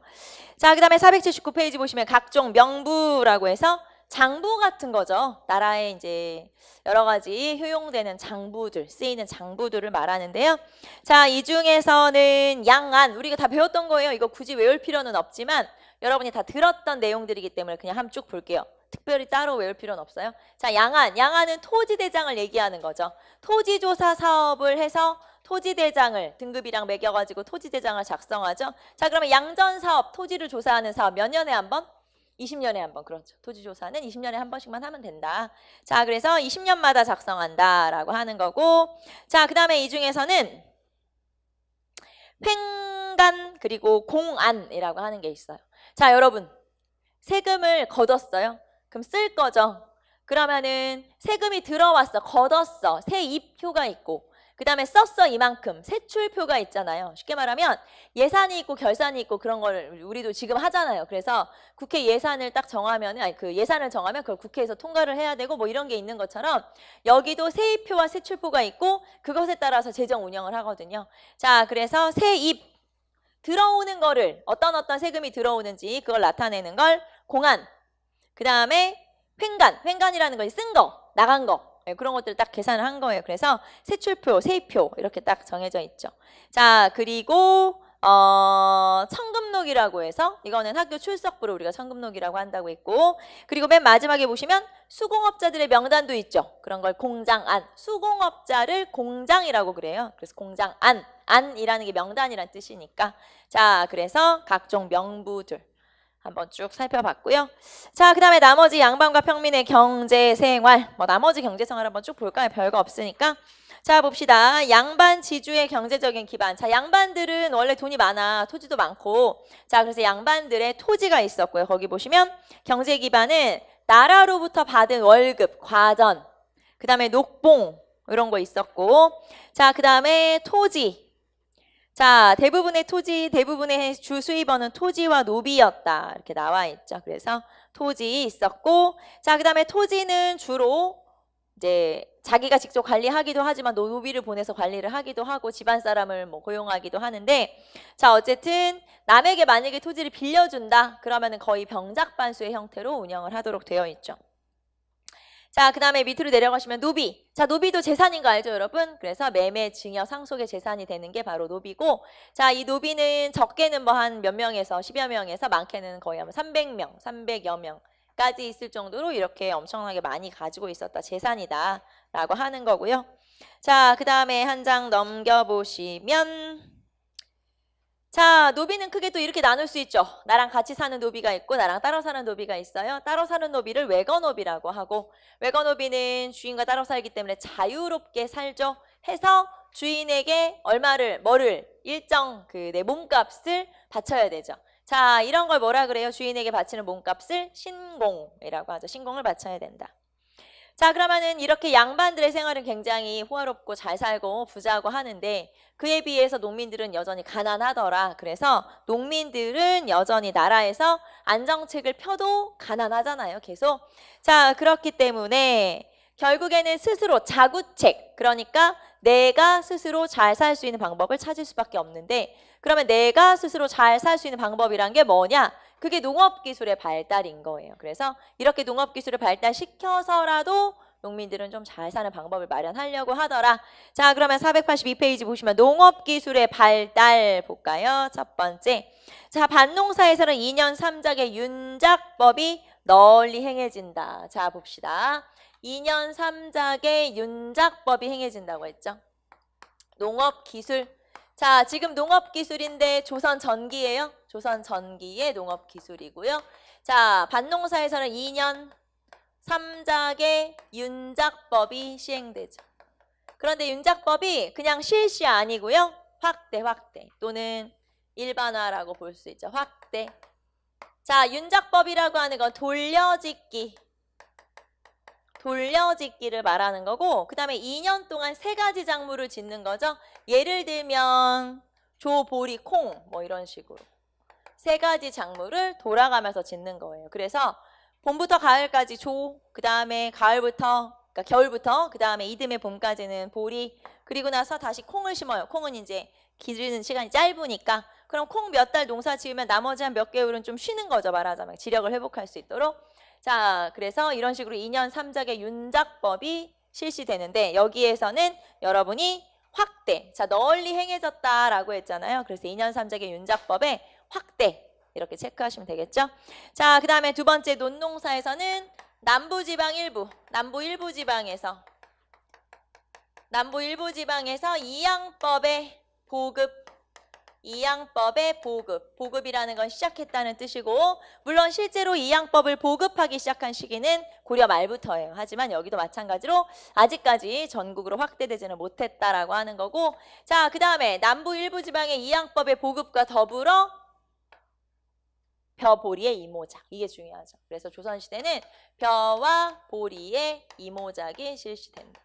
A: 자, 그 다음에 479페이지 보시면 각종 명부라고 해서 장부 같은 거죠. 나라에 이제 여러 가지 효용되는 장부들, 쓰이는 장부들을 말하는데요. 자, 이 중에서는 양안, 우리가 다 배웠던 거예요. 이거 굳이 외울 필요는 없지만 여러분이 다 들었던 내용들이기 때문에 그냥 한번 쭉 볼게요. 특별히 따로 외울 필요는 없어요. 자, 양안은 토지대장을 얘기하는 거죠. 토지조사 사업을 해서 토지대장을 등급이랑 매겨가지고 토지대장을 작성하죠. 자, 그러면 양전사업, 토지를 조사하는 사업 몇 년에 한 번? 20년에 한 번. 그렇죠. 토지조사는 20년에 한 번씩만 하면 된다. 자, 그래서 20년마다 작성한다라고 하는 거고, 자, 그 다음에 이 중에서는 횡간 그리고 공안이라고 하는 게 있어요. 자, 여러분 세금을 걷었어요. 그럼 쓸 거죠. 그러면은 세금이 들어왔어, 걷었어, 세입표가 있고 그 다음에 썼어 이만큼 세출표가 있잖아요. 쉽게 말하면 예산이 있고 결산이 있고 그런 걸 우리도 지금 하잖아요. 그래서 국회 예산을 딱 정하면 그 예산을 정하면 그걸 국회에서 통과를 해야 되고 뭐 이런 게 있는 것처럼 여기도 세입표와 세출표가 있고 그것에 따라서 재정 운영을 하거든요. 자, 그래서 세입 들어오는 거를 어떤 세금이 들어오는지 그걸 나타내는 걸 공안, 그 다음에 횡간이라는 거 쓴 거, 나간 거. 네, 그런 것들 딱 계산을 한 거예요. 그래서 세출표, 세표 이렇게 딱 정해져 있죠. 자, 그리고 청금록이라고 해서 이거는 학교 출석부를 우리가 청금록이라고 한다고 했고, 그리고 맨 마지막에 보시면 수공업자들의 명단도 있죠. 그런 걸 공장안, 수공업자를 공장이라고 그래요. 그래서 공장안, 안이라는 게 명단이란 뜻이니까. 자, 그래서 각종 명부들 한번 쭉 살펴봤고요. 자, 그 다음에 나머지 양반과 평민의 경제생활, 나머지 경제생활 한번 쭉 볼까요? 별거 없으니까. 자, 봅시다. 양반 지주의 경제적인 기반. 자, 양반들은 원래 돈이 많아. 토지도 많고. 자, 그래서 양반들의 토지가 있었고요. 거기 보시면 경제 기반은 나라로부터 받은 월급, 과전, 그 다음에 녹봉 이런 거 있었고, 자, 그 다음에 토지. 자, 대부분의 주 수입원은 토지와 노비였다. 이렇게 나와 있죠. 그래서 토지 있었고, 자, 그 다음에 토지는 주로 이제 자기가 직접 관리하기도 하지만 노비를 보내서 관리를 하기도 하고 집안 사람을 고용하기도 하는데, 자, 어쨌든 남에게 만약에 토지를 빌려준다 그러면은 거의 병작반수의 형태로 운영을 하도록 되어 있죠. 자, 그 다음에 밑으로 내려가시면 노비. 자, 노비도 재산인 거 알죠, 여러분? 그래서 매매, 증여, 상속의 재산이 되는 게 바로 노비고, 자, 이 노비는 적게는 한 몇 명에서 10여 명에서 많게는 거의 한 300명, 300여 명까지 있을 정도로 이렇게 엄청나게 많이 가지고 있었다. 재산이다 라고 하는 거고요. 자, 그 다음에 한 장 넘겨보시면, 자, 노비는 크게 또 이렇게 나눌 수 있죠. 나랑 같이 사는 노비가 있고 나랑 따로 사는 노비가 있어요. 따로 사는 노비를 외거노비라고 하고, 외거노비는 주인과 따로 살기 때문에 자유롭게 살죠. 해서 주인에게 뭐를 일정 내 몸값을 바쳐야 되죠. 자, 이런 걸 뭐라 그래요? 주인에게 바치는 몸값을 신공이라고 하죠. 신공을 바쳐야 된다. 자, 그러면은 이렇게 양반들의 생활은 굉장히 호화롭고 잘 살고 부자고 하는데, 그에 비해서 농민들은 여전히 가난하더라. 그래서 농민들은 여전히 나라에서 안정책을 펴도 가난하잖아요, 계속. 자, 그렇기 때문에 결국에는 스스로 자구책, 그러니까 내가 스스로 잘 살 수 있는 방법을 찾을 수밖에 없는데, 그러면 내가 스스로 잘 살 수 있는 방법이란 게 뭐냐? 그게 농업기술의 발달인 거예요. 그래서 이렇게 농업기술을 발달시켜서라도 농민들은 좀 잘 사는 방법을 마련하려고 하더라. 자, 그러면 482페이지 보시면 농업기술의 발달 볼까요? 첫 번째. 자, 밭농사에서는 2년 3작의 윤작법이 널리 행해진다. 자, 봅시다. 2년 3작의 윤작법이 행해진다고 했죠. 농업기술. 자, 지금 농업기술인데 조선 전기예요. 조선 전기의 농업기술이고요. 자, 밭농사에서는 2년 3작의 윤작법이 시행되죠. 그런데 윤작법이 그냥 실시 아니고요. 확대 또는 일반화라고 볼 수 있죠. 확대. 자, 윤작법이라고 하는 건 돌려짓기를 말하는 거고, 그 다음에 2년 동안 3가지 작물을 짓는 거죠. 예를 들면 조, 보리, 콩 이런 식으로 3가지 작물을 돌아가면서 짓는 거예요. 그래서 봄부터 가을까지 조, 그 다음에 그러니까 겨울부터 그 다음에 이듬해 봄까지는 보리, 그리고 나서 다시 콩을 심어요. 콩은 이제 기르는 시간이 짧으니까. 그럼 콩 몇 달 농사 지으면 나머지 한 몇 개월은 좀 쉬는 거죠. 말하자면 지력을 회복할 수 있도록. 자, 그래서 이런 식으로 2년 3작의 윤작법이 실시되는데, 여기에서는 여러분이 확대, 자, 널리 행해졌다라고 했잖아요. 그래서 2년 3작의 윤작법의 확대 이렇게 체크하시면 되겠죠. 자, 그 다음에 두 번째 논농사에서는 남부 일부 지방에서 이양법의 보급이라는 건 시작했다는 뜻이고, 물론 실제로 이양법을 보급하기 시작한 시기는 고려 말부터예요. 하지만 여기도 마찬가지로 아직까지 전국으로 확대되지는 못했다라고 하는 거고, 자, 그 다음에 남부 일부 지방의 이양법의 보급과 더불어 벼, 보리의 이모작, 이게 중요하죠. 그래서 조선시대는 벼와 보리의 이모작이 실시된다.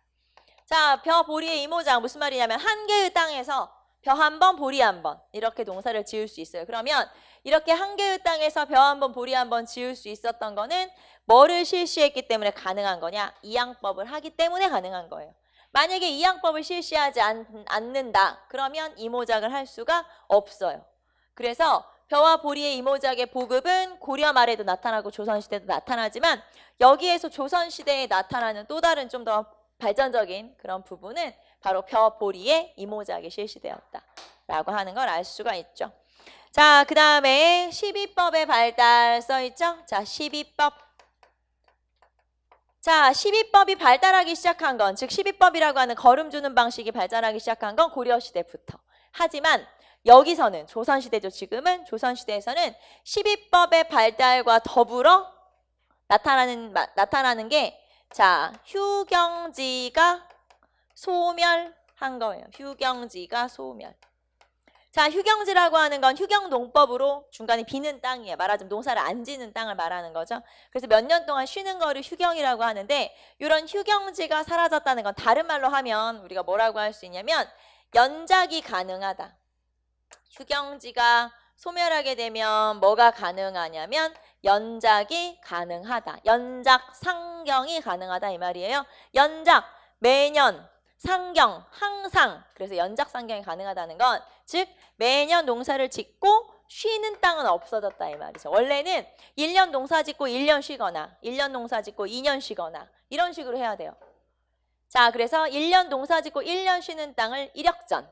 A: 자, 벼, 보리의 이모작 무슨 말이냐면 한 개의 땅에서 벼 한 번, 보리 한 번 이렇게 농사를 지을 수 있어요. 그러면 이렇게 한 개의 땅에서 벼 한 번, 보리 한 번 지을 수 있었던 거는 뭐를 실시했기 때문에 가능한 거냐? 이양법을 하기 때문에 가능한 거예요. 만약에 이양법을 실시하지 않는다, 그러면 이모작을 할 수가 없어요. 그래서 벼와 보리의 이모작의 보급은 고려 말에도 나타나고 조선시대도 나타나지만 여기에서 조선시대에 나타나는 또 다른 좀 더 발전적인 그런 부분은 바로 벼, 보리의 이모작이 실시되었다라고 하는 걸 알 수가 있죠. 자, 그 다음에 12법의 발달 써있죠? 자, 12법. 자, 12법이 발달하기 시작한 건, 즉 12법이라고 하는 거름 주는 방식이 발달하기 시작한 건 고려시대부터. 하지만 여기서는 조선시대죠. 지금은 조선시대에서는 12법의 발달과 더불어 나타나는 게 자, 휴경지가 소멸한 거예요. 휴경지가 소멸. 자, 휴경지라고 하는 건 휴경농법으로 중간에 비는 땅이에요. 말하자면 농사를 안 지는 땅을 말하는 거죠. 그래서 몇 년 동안 쉬는 거를 휴경이라고 하는데 이런 휴경지가 사라졌다는 건 다른 말로 하면 우리가 뭐라고 할 수 있냐면 연작이 가능하다. 휴경지가 소멸하게 되면 뭐가 가능하냐면 연작이 가능하다. 연작, 상경이 가능하다 이 말이에요. 연작, 매년, 상경, 항상. 그래서 연작, 상경이 가능하다는 건 즉 매년 농사를 짓고 쉬는 땅은 없어졌다 이 말이죠. 원래는 1년 농사 짓고 1년 쉬거나 1년 농사 짓고 2년 쉬거나 이런 식으로 해야 돼요. 자, 그래서 1년 농사 짓고 1년 쉬는 땅을 일역전,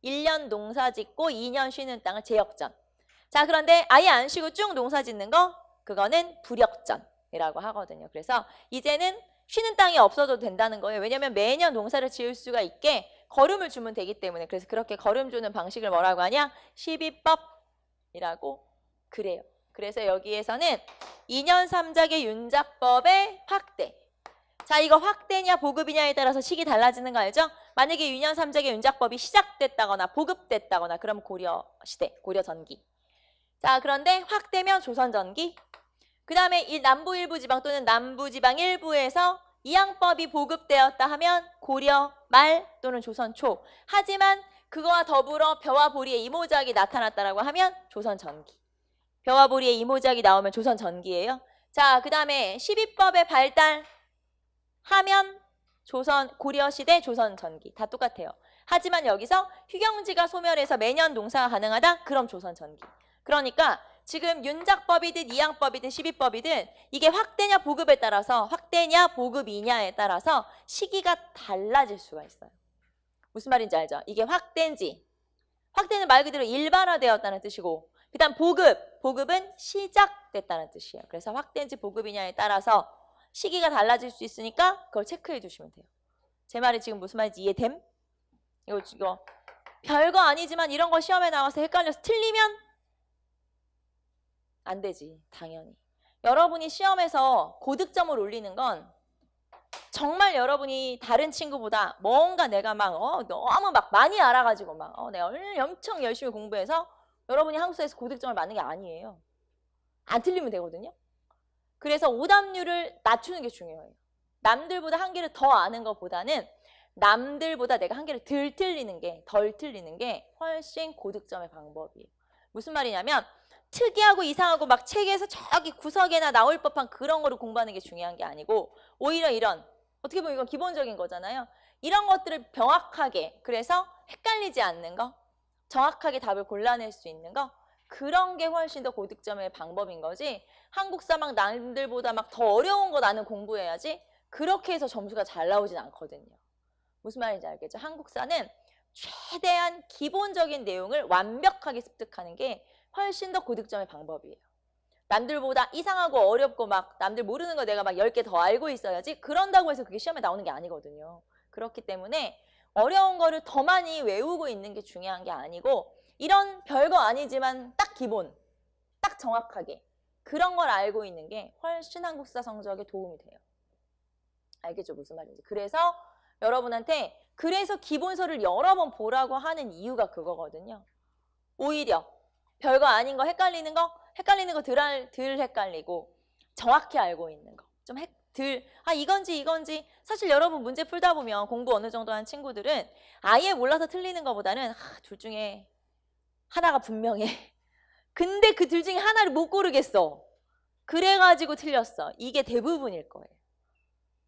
A: 1년 농사 짓고 2년 쉬는 땅을 제역전. 자, 그런데 아예 안 쉬고 쭉 농사 짓는 거 그거는 불역전이라고 하거든요. 그래서 이제는 쉬는 땅이 없어도 된다는 거예요. 왜냐하면 매년 농사를 지을 수가 있게 거름을 주면 되기 때문에. 그래서 그렇게 거름 주는 방식을 뭐라고 하냐? 12법이라고 그래요. 그래서 여기에서는 2년 3작의 윤작법의 확대. 자, 이거 확대냐 보급이냐에 따라서 식이 달라지는 거 알죠? 만약에 2년 3작의 윤작법이 시작됐다거나 보급됐다거나 그럼 고려시대, 고려전기. 자, 그런데 확대면 조선전기. 그 다음에 이 남부 일부 지방 또는 남부지방 일부에서 이항법이 보급되었다 하면 고려 말 또는 조선 초. 하지만 그거와 더불어 벼와 보리의 이모작이 나타났다라고 하면 조선 전기. 벼와 보리의 이모작이 나오면 조선 전기예요. 자, 그 다음에 12법의 발달하면 조선 고려 시대 조선 전기 다 똑같아요. 하지만 여기서 휴경지가 소멸해서 매년 농사가 가능하다? 그럼 조선 전기. 그러니까 지금 윤작법이든 이항법이든 12법이든 이게 확대냐 보급에 따라서 확대냐 보급이냐에 따라서 시기가 달라질 수가 있어요. 무슨 말인지 알죠? 이게 확대인지, 확대는 말 그대로 일반화되었다는 뜻이고 그 다음 보급은 시작됐다는 뜻이에요. 그래서 확대인지 보급이냐에 따라서 시기가 달라질 수 있으니까 그걸 체크해 두시면 돼요. 제 말이 지금 무슨 말인지 이해됨? 이거 별거 아니지만 이런 거 시험에 나와서 헷갈려서 틀리면 안 되지, 당연히. 여러분이 시험에서 고득점을 올리는 건 정말 여러분이 다른 친구보다 뭔가 내가 막 너무 막 많이 알아가지고 막 내가 엄청 열심히 공부해서 여러분이 한국사에서 고득점을 맞는 게 아니에요. 안 틀리면 되거든요. 그래서 오답률을 낮추는 게 중요해요. 남들보다 한 개를 더 아는 것보다는 남들보다 내가 한 개를 덜 틀리는 게 훨씬 고득점의 방법이에요. 무슨 말이냐면 특이하고 이상하고 막 책에서 저기 구석에나 나올 법한 그런 거를 공부하는 게 중요한 게 아니고 오히려 이런 어떻게 보면 이건 기본적인 거잖아요. 이런 것들을 명확하게 그래서 헷갈리지 않는 거 정확하게 답을 골라낼 수 있는 거 그런 게 훨씬 더 고득점의 방법인 거지 한국사 막 남들보다 막 더 어려운 거 나는 공부해야지 그렇게 해서 점수가 잘 나오진 않거든요. 무슨 말인지 알겠죠? 한국사는 최대한 기본적인 내용을 완벽하게 습득하는 게 훨씬 더 고득점의 방법이에요. 남들보다 이상하고 어렵고 막 남들 모르는 거 내가 막 10개 더 알고 있어야지 그런다고 해서 그게 시험에 나오는 게 아니거든요. 그렇기 때문에 어려운 거를 더 많이 외우고 있는 게 중요한 게 아니고 이런 별거 아니지만 딱 기본, 딱 정확하게 그런 걸 알고 있는 게 훨씬 한국사 성적에 도움이 돼요. 알겠죠? 무슨 말인지. 그래서 여러분한테 그래서 기본서를 여러 번 보라고 하는 이유가 그거거든요. 오히려 별거 아닌 거 헷갈리는 거 덜 헷갈리고 정확히 알고 있는 거 좀 이건지 사실 여러분 문제 풀다 보면 공부 어느 정도 한 친구들은 아예 몰라서 틀리는 것보다는 둘 중에 하나가 분명해. 근데 그 둘 중에 하나를 못 고르겠어. 그래가지고 틀렸어. 이게 대부분일 거예요.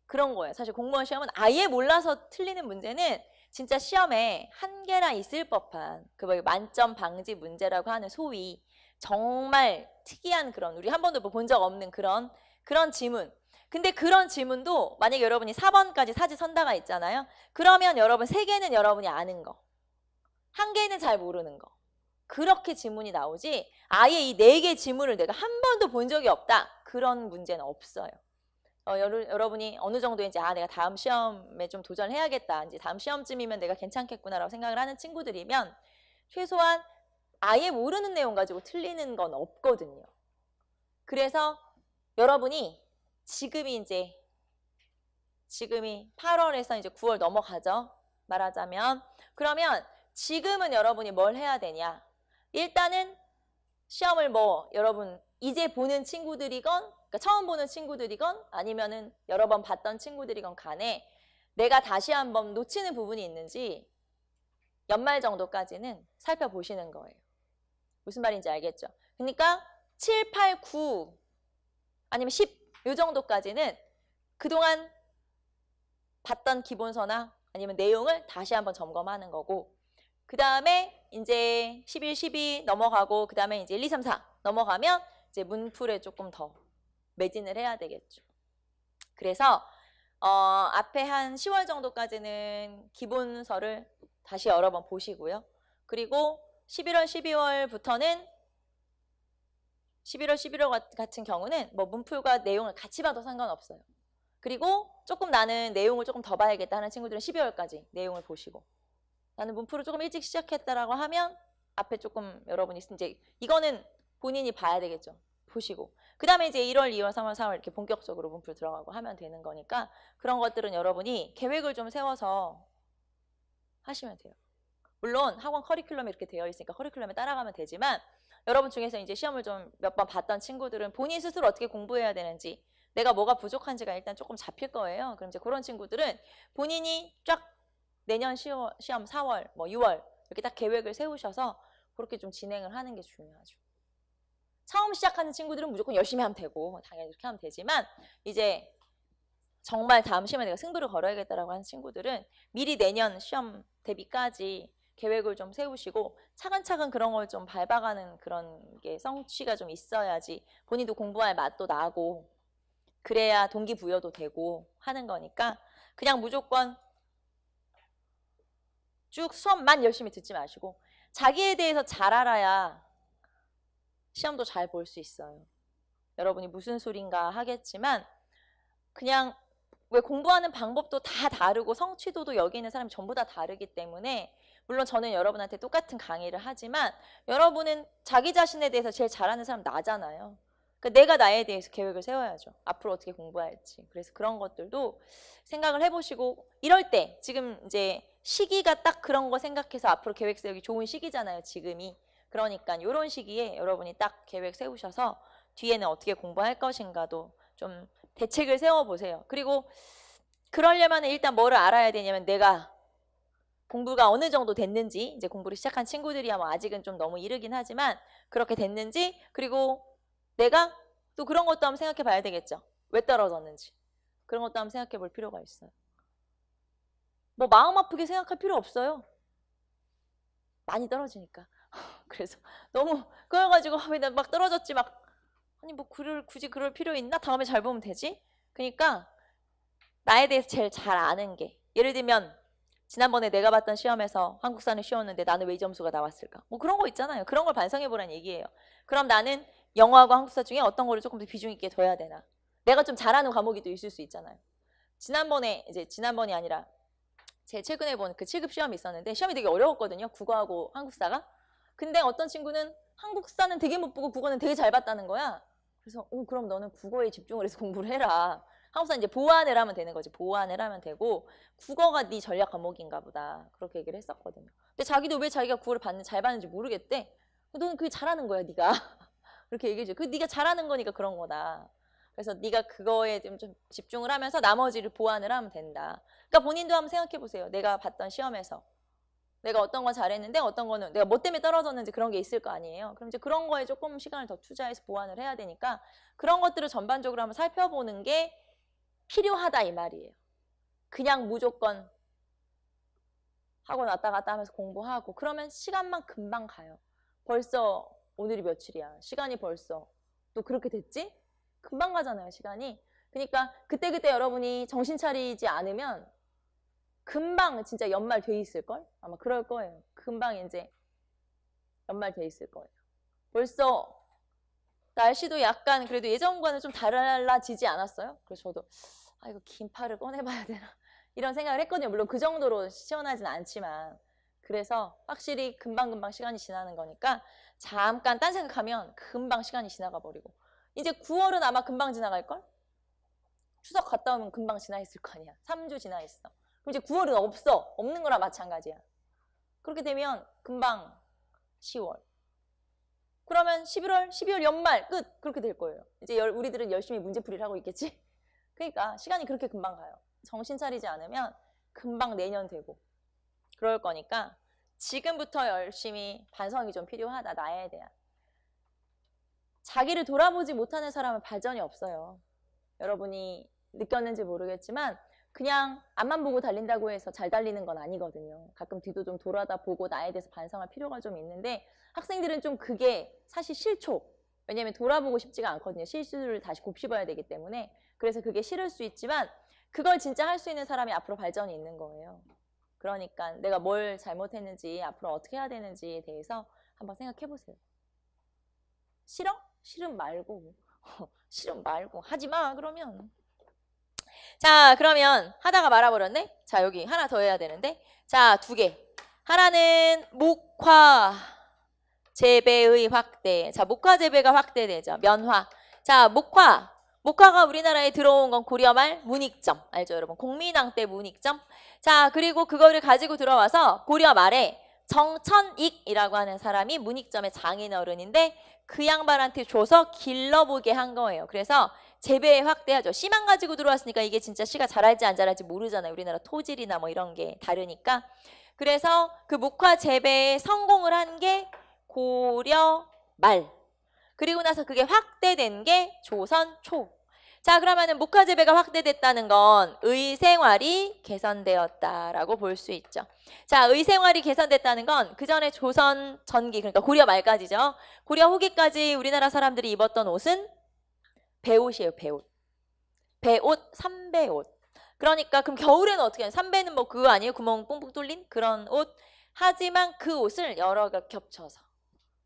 A: 그런 거예요. 사실 공무원 시험은 아예 몰라서 틀리는 문제는 진짜 시험에 한 개나 있을 법한 그 만점 방지 문제라고 하는 소위 정말 특이한 그런 우리 한 번도 본 적 없는 그런 지문. 근데 그런 지문도 만약에 여러분이 4번까지 사지 선다가 있잖아요. 그러면 여러분 3개는 여러분이 아는 거. 1개는 잘 모르는 거. 그렇게 지문이 나오지 아예 이 4개 지문을 내가 한 번도 본 적이 없다. 그런 문제는 없어요. 여러분이 어느 정도인지 내가 다음 시험에 좀 도전해야겠다. 이제 다음 시험쯤이면 내가 괜찮겠구나라고 생각을 하는 친구들이면 최소한 아예 모르는 내용 가지고 틀리는 건 없거든요. 그래서 여러분이 지금이 8월에서 이제 9월 넘어가죠. 말하자면. 그러면 지금은 여러분이 뭘 해야 되냐? 일단은 시험을 여러분 이제 보는 친구들이건 그러니까 처음 보는 친구들이건 아니면은 여러 번 봤던 친구들이건 간에 내가 다시 한번 놓치는 부분이 있는지 연말 정도까지는 살펴보시는 거예요. 무슨 말인지 알겠죠? 그러니까 7, 8, 9 아니면 10 요 정도까지는 그동안 봤던 기본서나 아니면 내용을 다시 한번 점검하는 거고 그 다음에 이제 11, 12 넘어가고 그 다음에 이제 1, 2, 3, 4 넘어가면 이제 문풀에 조금 더 매진을 해야 되겠죠. 그래서 앞에 한 10월 정도까지는 기본서를 다시 여러 번 보시고요. 그리고 11월, 12월부터는 11월, 11월 같은 경우는 문풀과 내용을 같이 봐도 상관없어요. 그리고 조금 나는 내용을 조금 더 봐야겠다 하는 친구들은 12월까지 내용을 보시고 나는 문풀을 조금 일찍 시작했다라고 하면 앞에 조금 여러분이 이제 이거는 본인이 봐야 되겠죠. 보시고 그 다음에 이제 1월, 2월, 3월, 4월 이렇게 본격적으로 문풀 들어가고 하면 되는 거니까 그런 것들은 여러분이 계획을 좀 세워서 하시면 돼요. 물론 학원 커리큘럼이 이렇게 되어 있으니까 커리큘럼에 따라가면 되지만 여러분 중에서 이제 시험을 좀 몇 번 봤던 친구들은 본인 스스로 어떻게 공부해야 되는지 내가 뭐가 부족한지가 일단 조금 잡힐 거예요. 그럼 이제 그런 친구들은 본인이 쫙 내년 시험 4월, 6월 이렇게 딱 계획을 세우셔서 그렇게 좀 진행을 하는 게 중요하죠. 처음 시작하는 친구들은 무조건 열심히 하면 되고 당연히 이렇게 하면 되지만 이제 정말 다음 시험에 내가 승부를 걸어야겠다라고 하는 친구들은 미리 내년 시험 대비까지 계획을 좀 세우시고 차근차근 그런 걸 좀 밟아가는 그런 게 성취가 좀 있어야지 본인도 공부할 맛도 나고 그래야 동기부여도 되고 하는 거니까 그냥 무조건 쭉 수업만 열심히 듣지 마시고 자기에 대해서 잘 알아야 시험도 잘 볼 수 있어요. 여러분이 무슨 소린가 하겠지만 그냥 왜 공부하는 방법도 다 다르고 성취도도 여기 있는 사람이 전부 다 다르기 때문에 물론 저는 여러분한테 똑같은 강의를 하지만 여러분은 자기 자신에 대해서 제일 잘하는 사람 나잖아요. 그러니까 내가 나에 대해서 계획을 세워야죠. 앞으로 어떻게 공부할지. 그래서 그런 것들도 생각을 해보시고 이럴 때 지금 이제 시기가 딱 그런 거 생각해서 앞으로 계획 세우기 좋은 시기잖아요. 지금이. 그러니까 이런 시기에 여러분이 딱 계획 세우셔서 뒤에는 어떻게 공부할 것인가도 좀 대책을 세워보세요. 그리고 그러려면 일단 뭐를 알아야 되냐면 내가 공부가 어느 정도 됐는지 이제 공부를 시작한 친구들이야 아직은 좀 너무 이르긴 하지만 그렇게 됐는지 그리고 내가 또 그런 것도 한번 생각해 봐야 되겠죠. 왜 떨어졌는지. 그런 것도 한번 생각해 볼 필요가 있어요. 마음 아프게 생각할 필요 없어요. 많이 떨어지니까. 그래서 너무 그래가지고 왜 나 막 떨어졌지 아니 굳이 그럴 필요 있나? 다음에 잘 보면 되지? 그러니까 나에 대해서 제일 잘 아는 게 예를 들면 지난번에 내가 봤던 시험에서 한국사는 쉬웠는데 나는 왜 이 점수가 나왔을까? 그런 거 있잖아요. 그런 걸 반성해 보라는 얘기예요. 그럼 나는 영어하고 한국사 중에 어떤 거를 조금 더 비중 있게 둬야 되나? 내가 좀 잘하는 과목이 또 있을 수 있잖아요. 지난번이 아니라 제 최근에 본 그 7급 시험이 있었는데 시험이 되게 어려웠거든요. 국어하고 한국사가. 근데 어떤 친구는 한국사는 되게 못 보고 국어는 되게 잘 봤다는 거야. 그래서 그럼 너는 국어에 집중을 해서 공부를 해라. 한국사 이제 보완을 하면 되는 거지. 보완을 하면 되고 국어가 네 전략 과목인가 보다. 그렇게 얘기를 했었거든요. 근데 자기도 왜 자기가 국어를 잘 봤는지 모르겠대. 너는 그게 잘하는 거야, 네가. 그렇게 얘기해줘. 네가 잘하는 거니까 그런 거다. 그래서 네가 그거에 좀 집중을 하면서 나머지를 보완을 하면 된다. 그러니까 본인도 한번 생각해 보세요. 내가 봤던 시험에서 내가 어떤 건 잘했는데 어떤 거는 내가 뭐 때문에 떨어졌는지 그런 게 있을 거 아니에요. 그럼 이제 그런 거에 조금 시간을 더 투자해서 보완을 해야 되니까 그런 것들을 전반적으로 한번 살펴보는 게 필요하다 이 말이에요. 그냥 무조건 학원 왔다 갔다 하면서 공부하고 그러면 시간만 금방 가요. 벌써 오늘이 며칠이야. 시간이 벌써 또 그렇게 됐지? 금방 가잖아요, 시간이. 그러니까 그때그때 여러분이 정신 차리지 않으면 금방 진짜 연말 돼 있을걸? 아마 그럴 거예요. 금방 이제 연말 돼 있을 거예요. 벌써 날씨도 약간 그래도 예전과는 좀 달라지지 않았어요? 그래서 저도 이거 긴팔을 꺼내봐야 되나 이런 생각을 했거든요. 물론 그 정도로 시원하진 않지만 그래서 확실히 금방금방 시간이 지나는 거니까 잠깐 딴 생각하면 금방 시간이 지나가 버리고 이제 9월은 아마 금방 지나갈걸? 추석 갔다 오면 금방 지나 있을 거 아니야. 3주 지나 있어. 그럼 이제 9월은 없어. 없는 거랑 마찬가지야. 그렇게 되면 금방 10월. 그러면 11월, 12월 연말 끝! 그렇게 될 거예요. 이제 우리들은 열심히 문제풀이를 하고 있겠지? 그러니까 시간이 그렇게 금방 가요. 정신 차리지 않으면 금방 내년 되고 그럴 거니까 지금부터 열심히 반성이 좀 필요하다. 나에 대한. 자기를 돌아보지 못하는 사람은 발전이 없어요. 여러분이 느꼈는지 모르겠지만 그냥 앞만 보고 달린다고 해서 잘 달리는 건 아니거든요. 가끔 뒤도 좀 돌아다보고 나에 대해서 반성할 필요가 좀 있는데 학생들은 좀 그게 사실 싫죠. 왜냐하면 돌아보고 싶지가 않거든요. 실수를 다시 곱씹어야 되기 때문에. 그래서 그게 싫을 수 있지만 그걸 진짜 할 수 있는 사람이 앞으로 발전이 있는 거예요. 그러니까 내가 뭘 잘못했는지 앞으로 어떻게 해야 되는지에 대해서 한번 생각해 보세요. 싫어? 싫음 말고 싫음 말고 하지 마 그러면. 자 그러면 하다가 말아버렸네. 자 여기 하나 더 해야 되는데 자 2개. 하나는 목화 재배의 확대. 자 목화 재배가 확대되죠. 면화. 자 목화가 우리나라에 들어온 건 고려말 문익점 알죠 여러분? 공민왕 때 문익점. 자 그리고 그거를 가지고 들어와서 고려 말에 정천익이라고 하는 사람이 문익점의 장인어른인데 그 양반한테 줘서 길러보게 한 거예요. 그래서 재배 확대하죠. 씨만 가지고 들어왔으니까 이게 진짜 씨가 자랄지 안 자랄지 모르잖아요. 우리나라 토질이나 뭐 이런 게 다르니까. 그래서 그 목화 재배에 성공을 한 게 고려 말. 그리고 나서 그게 확대된 게 조선 초. 자 그러면은 목화 재배가 확대됐다는 건 의생활이 개선되었다라고 볼 수 있죠. 자 의생활이 개선됐다는 건 그 전에 조선 전기 그러니까 고려 말까지죠. 고려 후기까지 우리나라 사람들이 입었던 옷은 배옷이에요. 배옷, 삼배옷. 그러니까 그럼 겨울에는 어떻게 해요? 삼배는 뭐 그거 아니에요? 구멍 뽕뽕 뚫린 그런 옷. 하지만 그 옷을 여러 겹 겹쳐서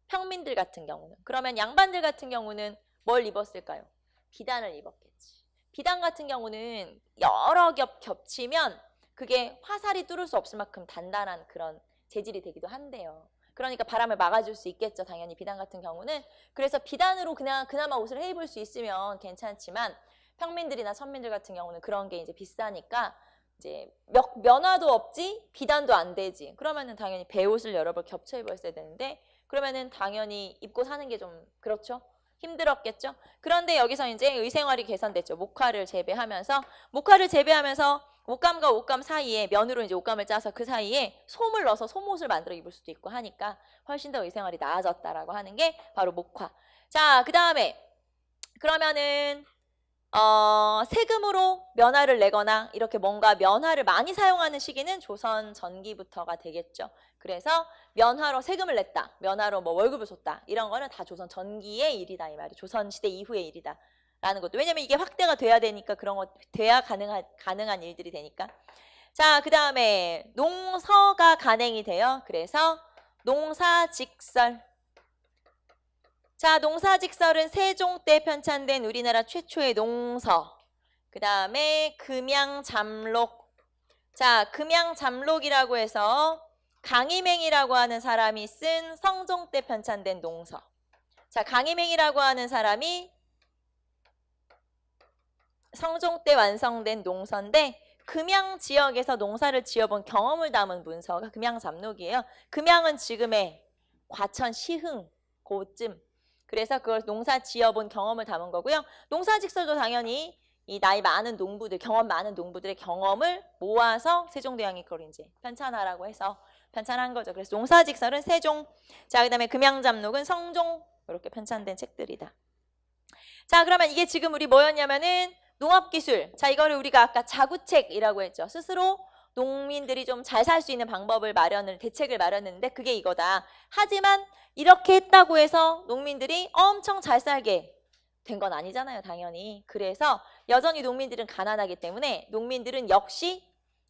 A: 평민들 같은 경우는 그러면 양반들 같은 경우는 뭘 입었을까요? 비단을 입었겠지. 비단 같은 경우는 여러 겹 겹치면 그게 화살이 뚫을 수 없을 만큼 단단한 그런 재질이 되기도 한대요. 그러니까 바람을 막아줄 수 있겠죠. 당연히 비단 같은 경우는. 그래서 비단으로 그냥 그나마 옷을 해 입을 수 있으면 괜찮지만 평민들이나 선민들 같은 경우는 그런 게 이제 비싸니까 이제 면화도 없지 비단도 안 되지. 그러면은 당연히 배옷을 여러 벌 겹쳐 입었어야 되는데 그러면은 당연히 입고 사는 게 좀 그렇죠. 힘들었겠죠. 그런데 여기서 이제 의생활이 개선됐죠. 목화를 재배하면서 옷감과 옷감 사이에 면으로 이제 옷감을 짜서 그 사이에 솜을 넣어서 솜옷을 만들어 입을 수도 있고 하니까 훨씬 더 의생활이 나아졌다라고 하는 게 바로 목화. 자, 그다음에 그러면은 세금으로 면화를 내거나 이렇게 뭔가 면화를 많이 사용하는 시기는 조선 전기부터가 되겠죠. 그래서 면화로 세금을 냈다, 면화로 뭐 월급을 줬다 이런 거는 다 조선 전기의 일이다 이 말이에요. 조선 시대 이후의 일이다 라는 것도. 왜냐면 이게 확대가 돼야 되니까 그런 거 돼야 가능한 일들이 되니까. 자, 그 다음에 농서가 간행이 돼요. 그래서 농사직설. 자, 농사직설은 세종 때 편찬된 우리나라 최초의 농서. 그 다음에 금양잠록. 자, 금양잠록이라고 해서 강희맹이라고 하는 사람이 쓴 성종 때 편찬된 농서. 자, 강희맹이라고 하는 사람이 성종 때 완성된 농서인데 금양 지역에서 농사를 지어본 경험을 담은 문서가 금양잠록이에요. 금양은 지금의 과천 시흥 고쯤. 그래서 그걸 농사 지어본 경험을 담은 거고요. 농사직설도 당연히 이 나이 많은 농부들, 경험 많은 농부들의 경험을 모아서 세종대왕이 그걸 이제 편찬하라고 해서 편찬한 거죠. 그래서 농사직설은 세종, 자 그다음에 금양잠록은 성종 이렇게 편찬된 책들이다. 자 그러면 이게 지금 우리 뭐였냐면은 농업기술. 자 이거를 우리가 아까 자구책이라고 했죠. 스스로 농민들이 좀 잘 살 수 있는 방법을 대책을 마련했는데 그게 이거다. 하지만 이렇게 했다고 해서 농민들이 엄청 잘 살게 된 건 아니잖아요, 당연히. 그래서 여전히 농민들은 가난하기 때문에 농민들은 역시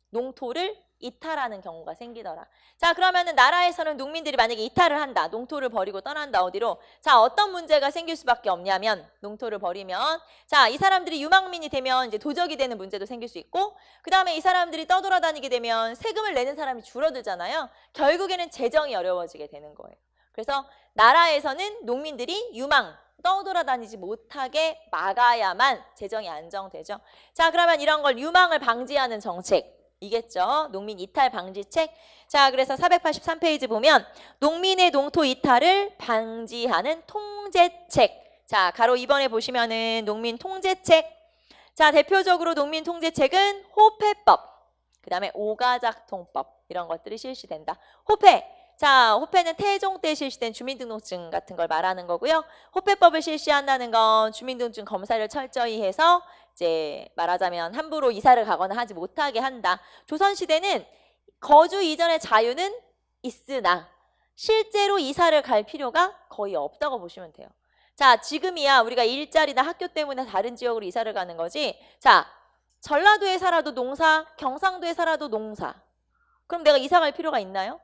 A: 농토를 이탈하는 경우가 생기더라. 자, 그러면은 나라에서는 농민들이 만약에 이탈을 한다. 농토를 버리고 떠난다. 어디로? 자, 어떤 문제가 생길 수밖에 없냐면 농토를 버리면 자, 이 사람들이 유망민이 되면 이제 도적이 되는 문제도 생길 수 있고 그다음에 이 사람들이 떠돌아다니게 되면 세금을 내는 사람이 줄어들잖아요. 결국에는 재정이 어려워지게 되는 거예요. 그래서 나라에서는 농민들이 떠돌아다니지 못하게 막아야만 재정이 안정되죠. 자, 그러면 이런 걸 유망을 방지하는 정책 이겠죠. 농민 이탈 방지책. 자, 그래서 483페이지 보면 농민의 농토 이탈을 방지하는 통제책. 자, 가로 2번에 보시면은 농민 통제책. 자, 대표적으로 농민 통제책은 호패법, 그 다음에 오가작통법 이런 것들이 실시된다. 호패. 자, 호패는 태종 때 실시된 주민등록증 같은 걸 말하는 거고요. 호패법을 실시한다는 건 주민등록증 검사를 철저히 해서 이제 말하자면 함부로 이사를 가거나 하지 못하게 한다. 조선시대는 거주 이전의 자유는 있으나 실제로 이사를 갈 필요가 거의 없다고 보시면 돼요. 자, 지금이야 우리가 일자리나 학교 때문에 다른 지역으로 이사를 가는 거지. 자, 전라도에 살아도 농사, 경상도에 살아도 농사. 그럼 내가 이사 갈 필요가 있나요?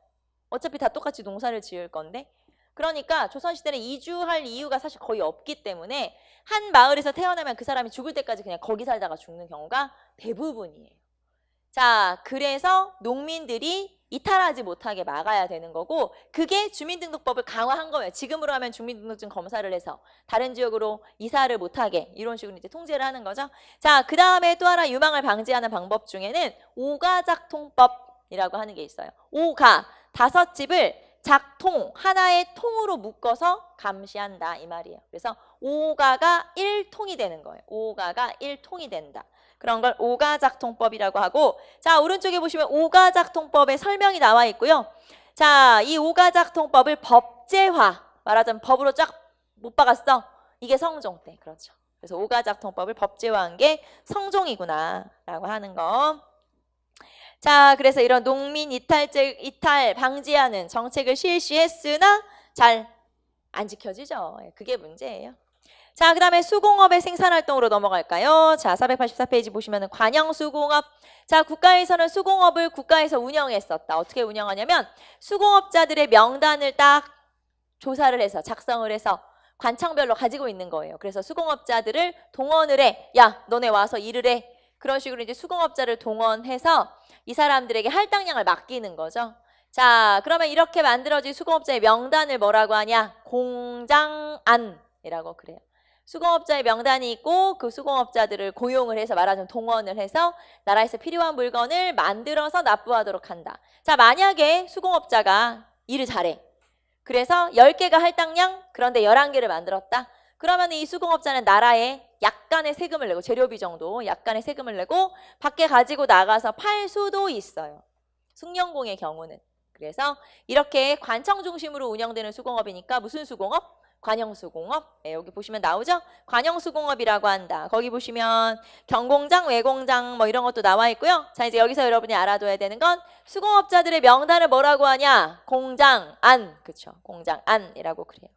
A: 어차피 다 똑같이 농사를 지을 건데. 그러니까 조선시대는 이주할 이유가 사실 거의 없기 때문에 한 마을에서 태어나면 그 사람이 죽을 때까지 그냥 거기 살다가 죽는 경우가 대부분이에요. 자, 그래서 농민들이 이탈하지 못하게 막아야 되는 거고 그게 주민등록법을 강화한 거예요. 지금으로 하면 주민등록증 검사를 해서 다른 지역으로 이사를 못하게 이런 식으로 이제 통제를 하는 거죠. 자, 그 다음에 또 하나 유망을 방지하는 방법 중에는 오가작통법이라고 하는 게 있어요. 오가, 5집을 작통, 하나의 통으로 묶어서 감시한다 이 말이에요. 그래서 오가가 1통이 되는 거예요. 오가가 1통이 된다. 그런 걸 오가작통법이라고 하고 자, 오른쪽에 보시면 오가작통법의 설명이 나와 있고요. 자, 이 오가작통법을 법제화, 말하자면 법으로 쫙 못 박았어. 이게 성종 때. 그렇죠. 그래서 오가작통법을 법제화한 게 성종이구나 라고 하는 거. 자, 그래서 이런 농민 이탈 방지하는 정책을 실시했으나 잘 안 지켜지죠. 그게 문제예요. 자, 그 다음에 수공업의 생산활동으로 넘어갈까요? 자, 484페이지 보시면 관영수공업. 자, 국가에서는 수공업을 국가에서 운영했었다. 어떻게 운영하냐면 수공업자들의 명단을 딱 조사를 해서 작성을 해서 관청별로 가지고 있는 거예요. 그래서 수공업자들을 동원을 해. 야, 너네 와서 일을 해. 그런 식으로 이제 수공업자를 동원해서 이 사람들에게 할당량을 맡기는 거죠. 자, 그러면 이렇게 만들어진 수공업자의 명단을 뭐라고 하냐? 공장안이라고 그래요. 수공업자의 명단이 있고 그 수공업자들을 고용을 해서 말하자면 동원을 해서 나라에서 필요한 물건을 만들어서 납부하도록 한다. 자, 만약에 수공업자가 일을 잘해. 그래서 10개가 할당량, 그런데 11개를 만들었다. 그러면 이 수공업자는 나라에 약간의 세금을 내고 재료비 정도 약간의 세금을 내고 밖에 가지고 나가서 팔 수도 있어요. 숭령공의 경우는. 그래서 이렇게 관청 중심으로 운영되는 수공업이니까 무슨 수공업? 관영수공업. 네, 여기 보시면 나오죠? 관영수공업이라고 한다. 거기 보시면 경공장, 외공장 뭐 이런 것도 나와 있고요. 자, 이제 여기서 여러분이 알아둬야 되는 건 수공업자들의 명단을 뭐라고 하냐? 공장안. 그렇죠. 공장안이라고 그래요.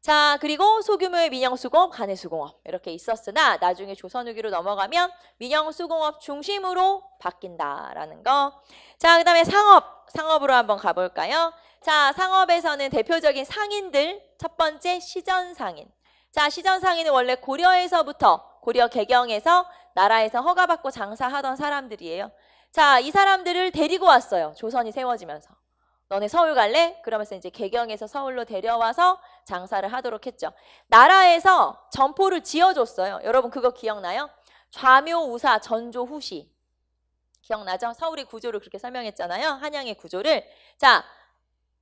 A: 자, 그리고 소규모의 민영수공업, 간해수공업 이렇게 있었으나 나중에 조선 후기로 넘어가면 민영수공업 중심으로 바뀐다라는 거. 자, 그 다음에 상업으로 한번 가볼까요? 자, 상업에서는 대표적인 상인들, 첫 번째 시전상인. 자, 시전상인은 원래 고려에서부터 고려 개경에서 나라에서 허가받고 장사하던 사람들이에요. 자, 이 사람들을 데리고 왔어요. 조선이 세워지면서. 너네 서울 갈래? 그러면서 이제 개경에서 서울로 데려와서 장사를 하도록 했죠. 나라에서 점포를 지어줬어요. 여러분 그거 기억나요? 좌묘, 우사, 전조, 후시. 기억나죠? 서울의 구조를 그렇게 설명했잖아요. 한양의 구조를. 자,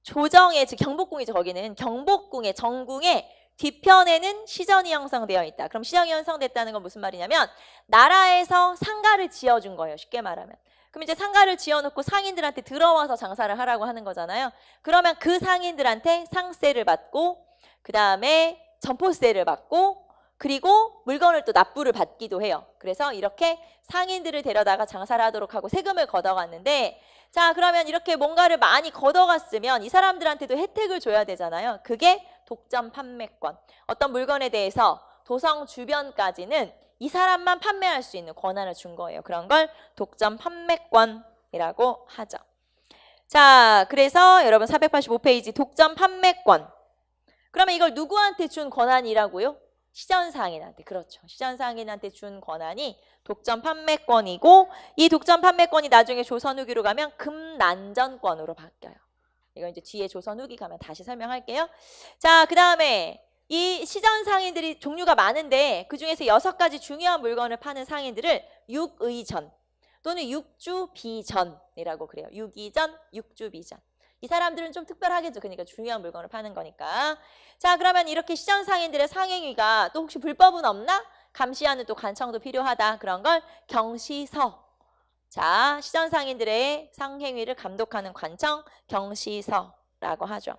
A: 조정의, 즉 경복궁이죠. 거기는 경복궁의 정궁의 뒤편에는 시전이 형성되어 있다. 그럼 시전이 형성됐다는 건 무슨 말이냐면 나라에서 상가를 지어준 거예요. 쉽게 말하면. 그럼 이제 상가를 지어놓고 상인들한테 들어와서 장사를 하라고 하는 거잖아요. 그러면 그 상인들한테 상세를 받고 그 다음에 점포세를 받고 그리고 물건을 또 납부를 받기도 해요. 그래서 이렇게 상인들을 데려다가 장사를 하도록 하고 세금을 걷어갔는데, 자, 그러면 이렇게 뭔가를 많이 걷어갔으면 이 사람들한테도 혜택을 줘야 되잖아요. 그게 독점 판매권. 어떤 물건에 대해서 도성 주변까지는 이 사람만 판매할 수 있는 권한을 준 거예요. 그런 걸 독점 판매권이라고 하죠. 자, 그래서 여러분 485페이지 독점 판매권. 그러면 이걸 누구한테 준 권한이라고요? 시전상인한테. 그렇죠. 시전상인한테 준 권한이 독점 판매권이고, 이 독점 판매권이 나중에 조선 후기로 가면 금난전권으로 바뀌어요. 이거 이제 뒤에 조선 후기 가면 다시 설명할게요. 자, 그 다음에 이 시전상인들이 종류가 많은데 그중에서 6가지 중요한 물건을 파는 상인들을 육의전 또는 육주비전이라고 그래요. 육의전, 육주비전. 이 사람들은 좀 특별하겠죠. 그러니까 중요한 물건을 파는 거니까. 자, 그러면 이렇게 시전상인들의 상행위가 또 혹시 불법은 없나? 감시하는 또 관청도 필요하다. 그런 걸 경시서. 자, 시전상인들의 상행위를 감독하는 관청, 경시서라고 하죠.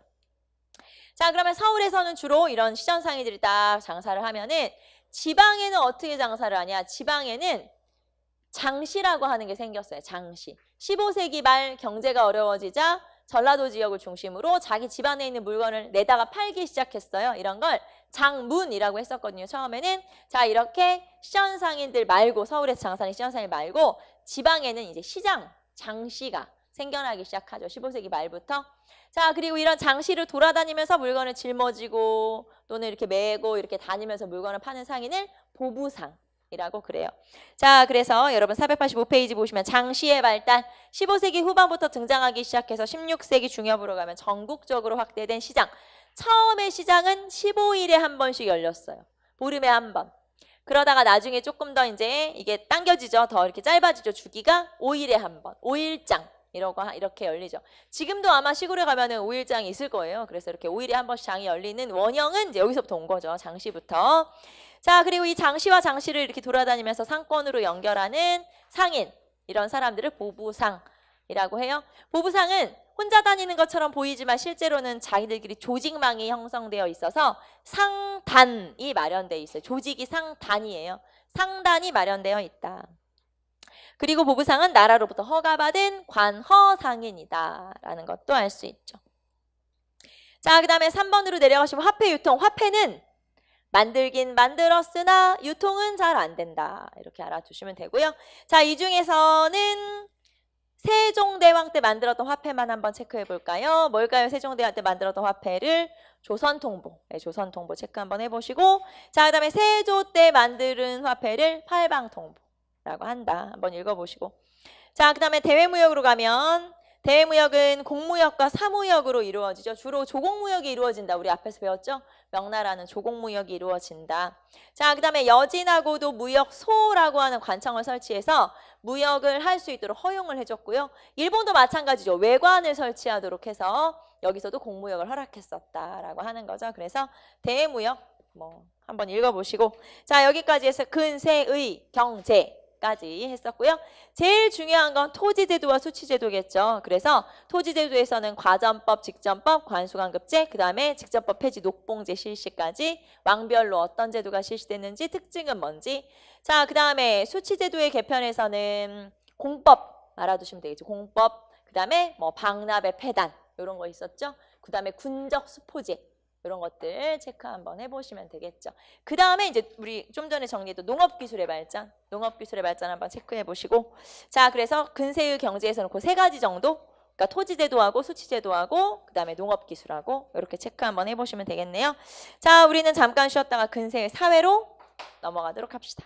A: 자, 그러면 서울에서는 주로 이런 시전상인들이 딱 장사를 하면은, 지방에는 어떻게 장사를 하냐? 지방에는 장시라고 하는 게 생겼어요. 장시. 15세기 말 경제가 어려워지자 전라도 지역을 중심으로 자기 집안에 있는 물건을 내다가 팔기 시작했어요. 이런 걸 장문이라고 했었거든요. 처음에는. 자, 이렇게 시전상인들 말고, 서울에서 장사하는 시전상인 말고 지방에는 이제 시장, 장시가 생겨나기 시작하죠. 15세기 말부터. 자, 그리고 이런 장시를 돌아다니면서 물건을 짊어지고 또는 이렇게 메고 이렇게 다니면서 물건을 파는 상인을 보부상이라고 그래요. 자, 그래서 여러분 485페이지 보시면 장시의 발달, 15세기 후반부터 등장하기 시작해서 16세기 중엽으로 가면 전국적으로 확대된 시장. 처음에 시장은 15일에 한 번씩 열렸어요. 보름에 한 번. 그러다가 나중에 조금 더 이제 이게 당겨지죠. 더 이렇게 짧아지죠. 주기가 5일에 한 번. 5일장. 이렇게 열리죠. 지금도 아마 시골에 가면은 5일장이 있을 거예요. 그래서 이렇게 5일에 한 번씩 장이 열리는 원형은 이제 여기서부터 온 거죠. 장시부터. 자, 그리고 이 장시와 장시를 이렇게 돌아다니면서 상권으로 연결하는 상인, 이런 사람들을 보부상이라고 해요. 보부상은 혼자 다니는 것처럼 보이지만 실제로는 자기들끼리 조직망이 형성되어 있어서 상단이 마련되어 있어요. 조직이 상단이에요. 상단이 마련되어 있다. 그리고 보부상은 나라로부터 허가받은 관허상인이다 라는 것도 알 수 있죠. 자, 그 다음에 3번으로 내려가시면 화폐 유통. 화폐는 만들긴 만들었으나 유통은 잘 안 된다. 이렇게 알아두시면 되고요. 자, 이 중에서는 세종대왕 때 만들었던 화폐만 한번 체크해 볼까요? 뭘까요? 세종대왕 때 만들었던 화폐를 조선통보. 네, 조선통보 체크 한번 해보시고, 자, 그 다음에 세조 때 만드는 화폐를 팔방통보라고 한다. 한번 읽어보시고. 자, 그 다음에 대외무역으로 가면, 대외무역은 공무역과 사무역으로 이루어지죠. 주로 조공무역이 이루어진다. 우리 앞에서 배웠죠? 명나라는 조공무역이 이루어진다. 자, 그 다음에 여진하고도 무역소라고 하는 관청을 설치해서 무역을 할 수 있도록 허용을 해줬고요. 일본도 마찬가지죠. 외관을 설치하도록 해서 여기서도 공무역을 허락했었다라고 하는 거죠. 그래서 대무역 한번 읽어보시고, 자, 여기까지 해서 근세의 경제 까지 했었고요. 제일 중요한 건 토지제도와 수치제도겠죠. 그래서 토지제도에서는 과전법, 직전법, 관수관급제, 그 다음에 직전법 폐지, 녹봉제 실시까지 왕별로 어떤 제도가 실시됐는지, 특징은 뭔지. 자, 그 다음에 수치제도의 개편에서는 공법 알아두시면 되겠죠. 공법, 그 다음에 방납의 폐단 이런 거 있었죠. 그 다음에 군적 수포제 이런 것들 체크 한번 해보시면 되겠죠. 그 다음에 이제 우리 좀 전에 정리했던 농업기술의 발전, 농업기술의 발전 한번 체크해 보시고, 자, 그래서 근세의 경제에서는 그 3가지 정도, 그러니까 토지제도하고 수치제도하고 그 다음에 농업기술하고 이렇게 체크 한번 해보시면 되겠네요. 자, 우리는 잠깐 쉬었다가 근세의 사회로 넘어가도록 합시다.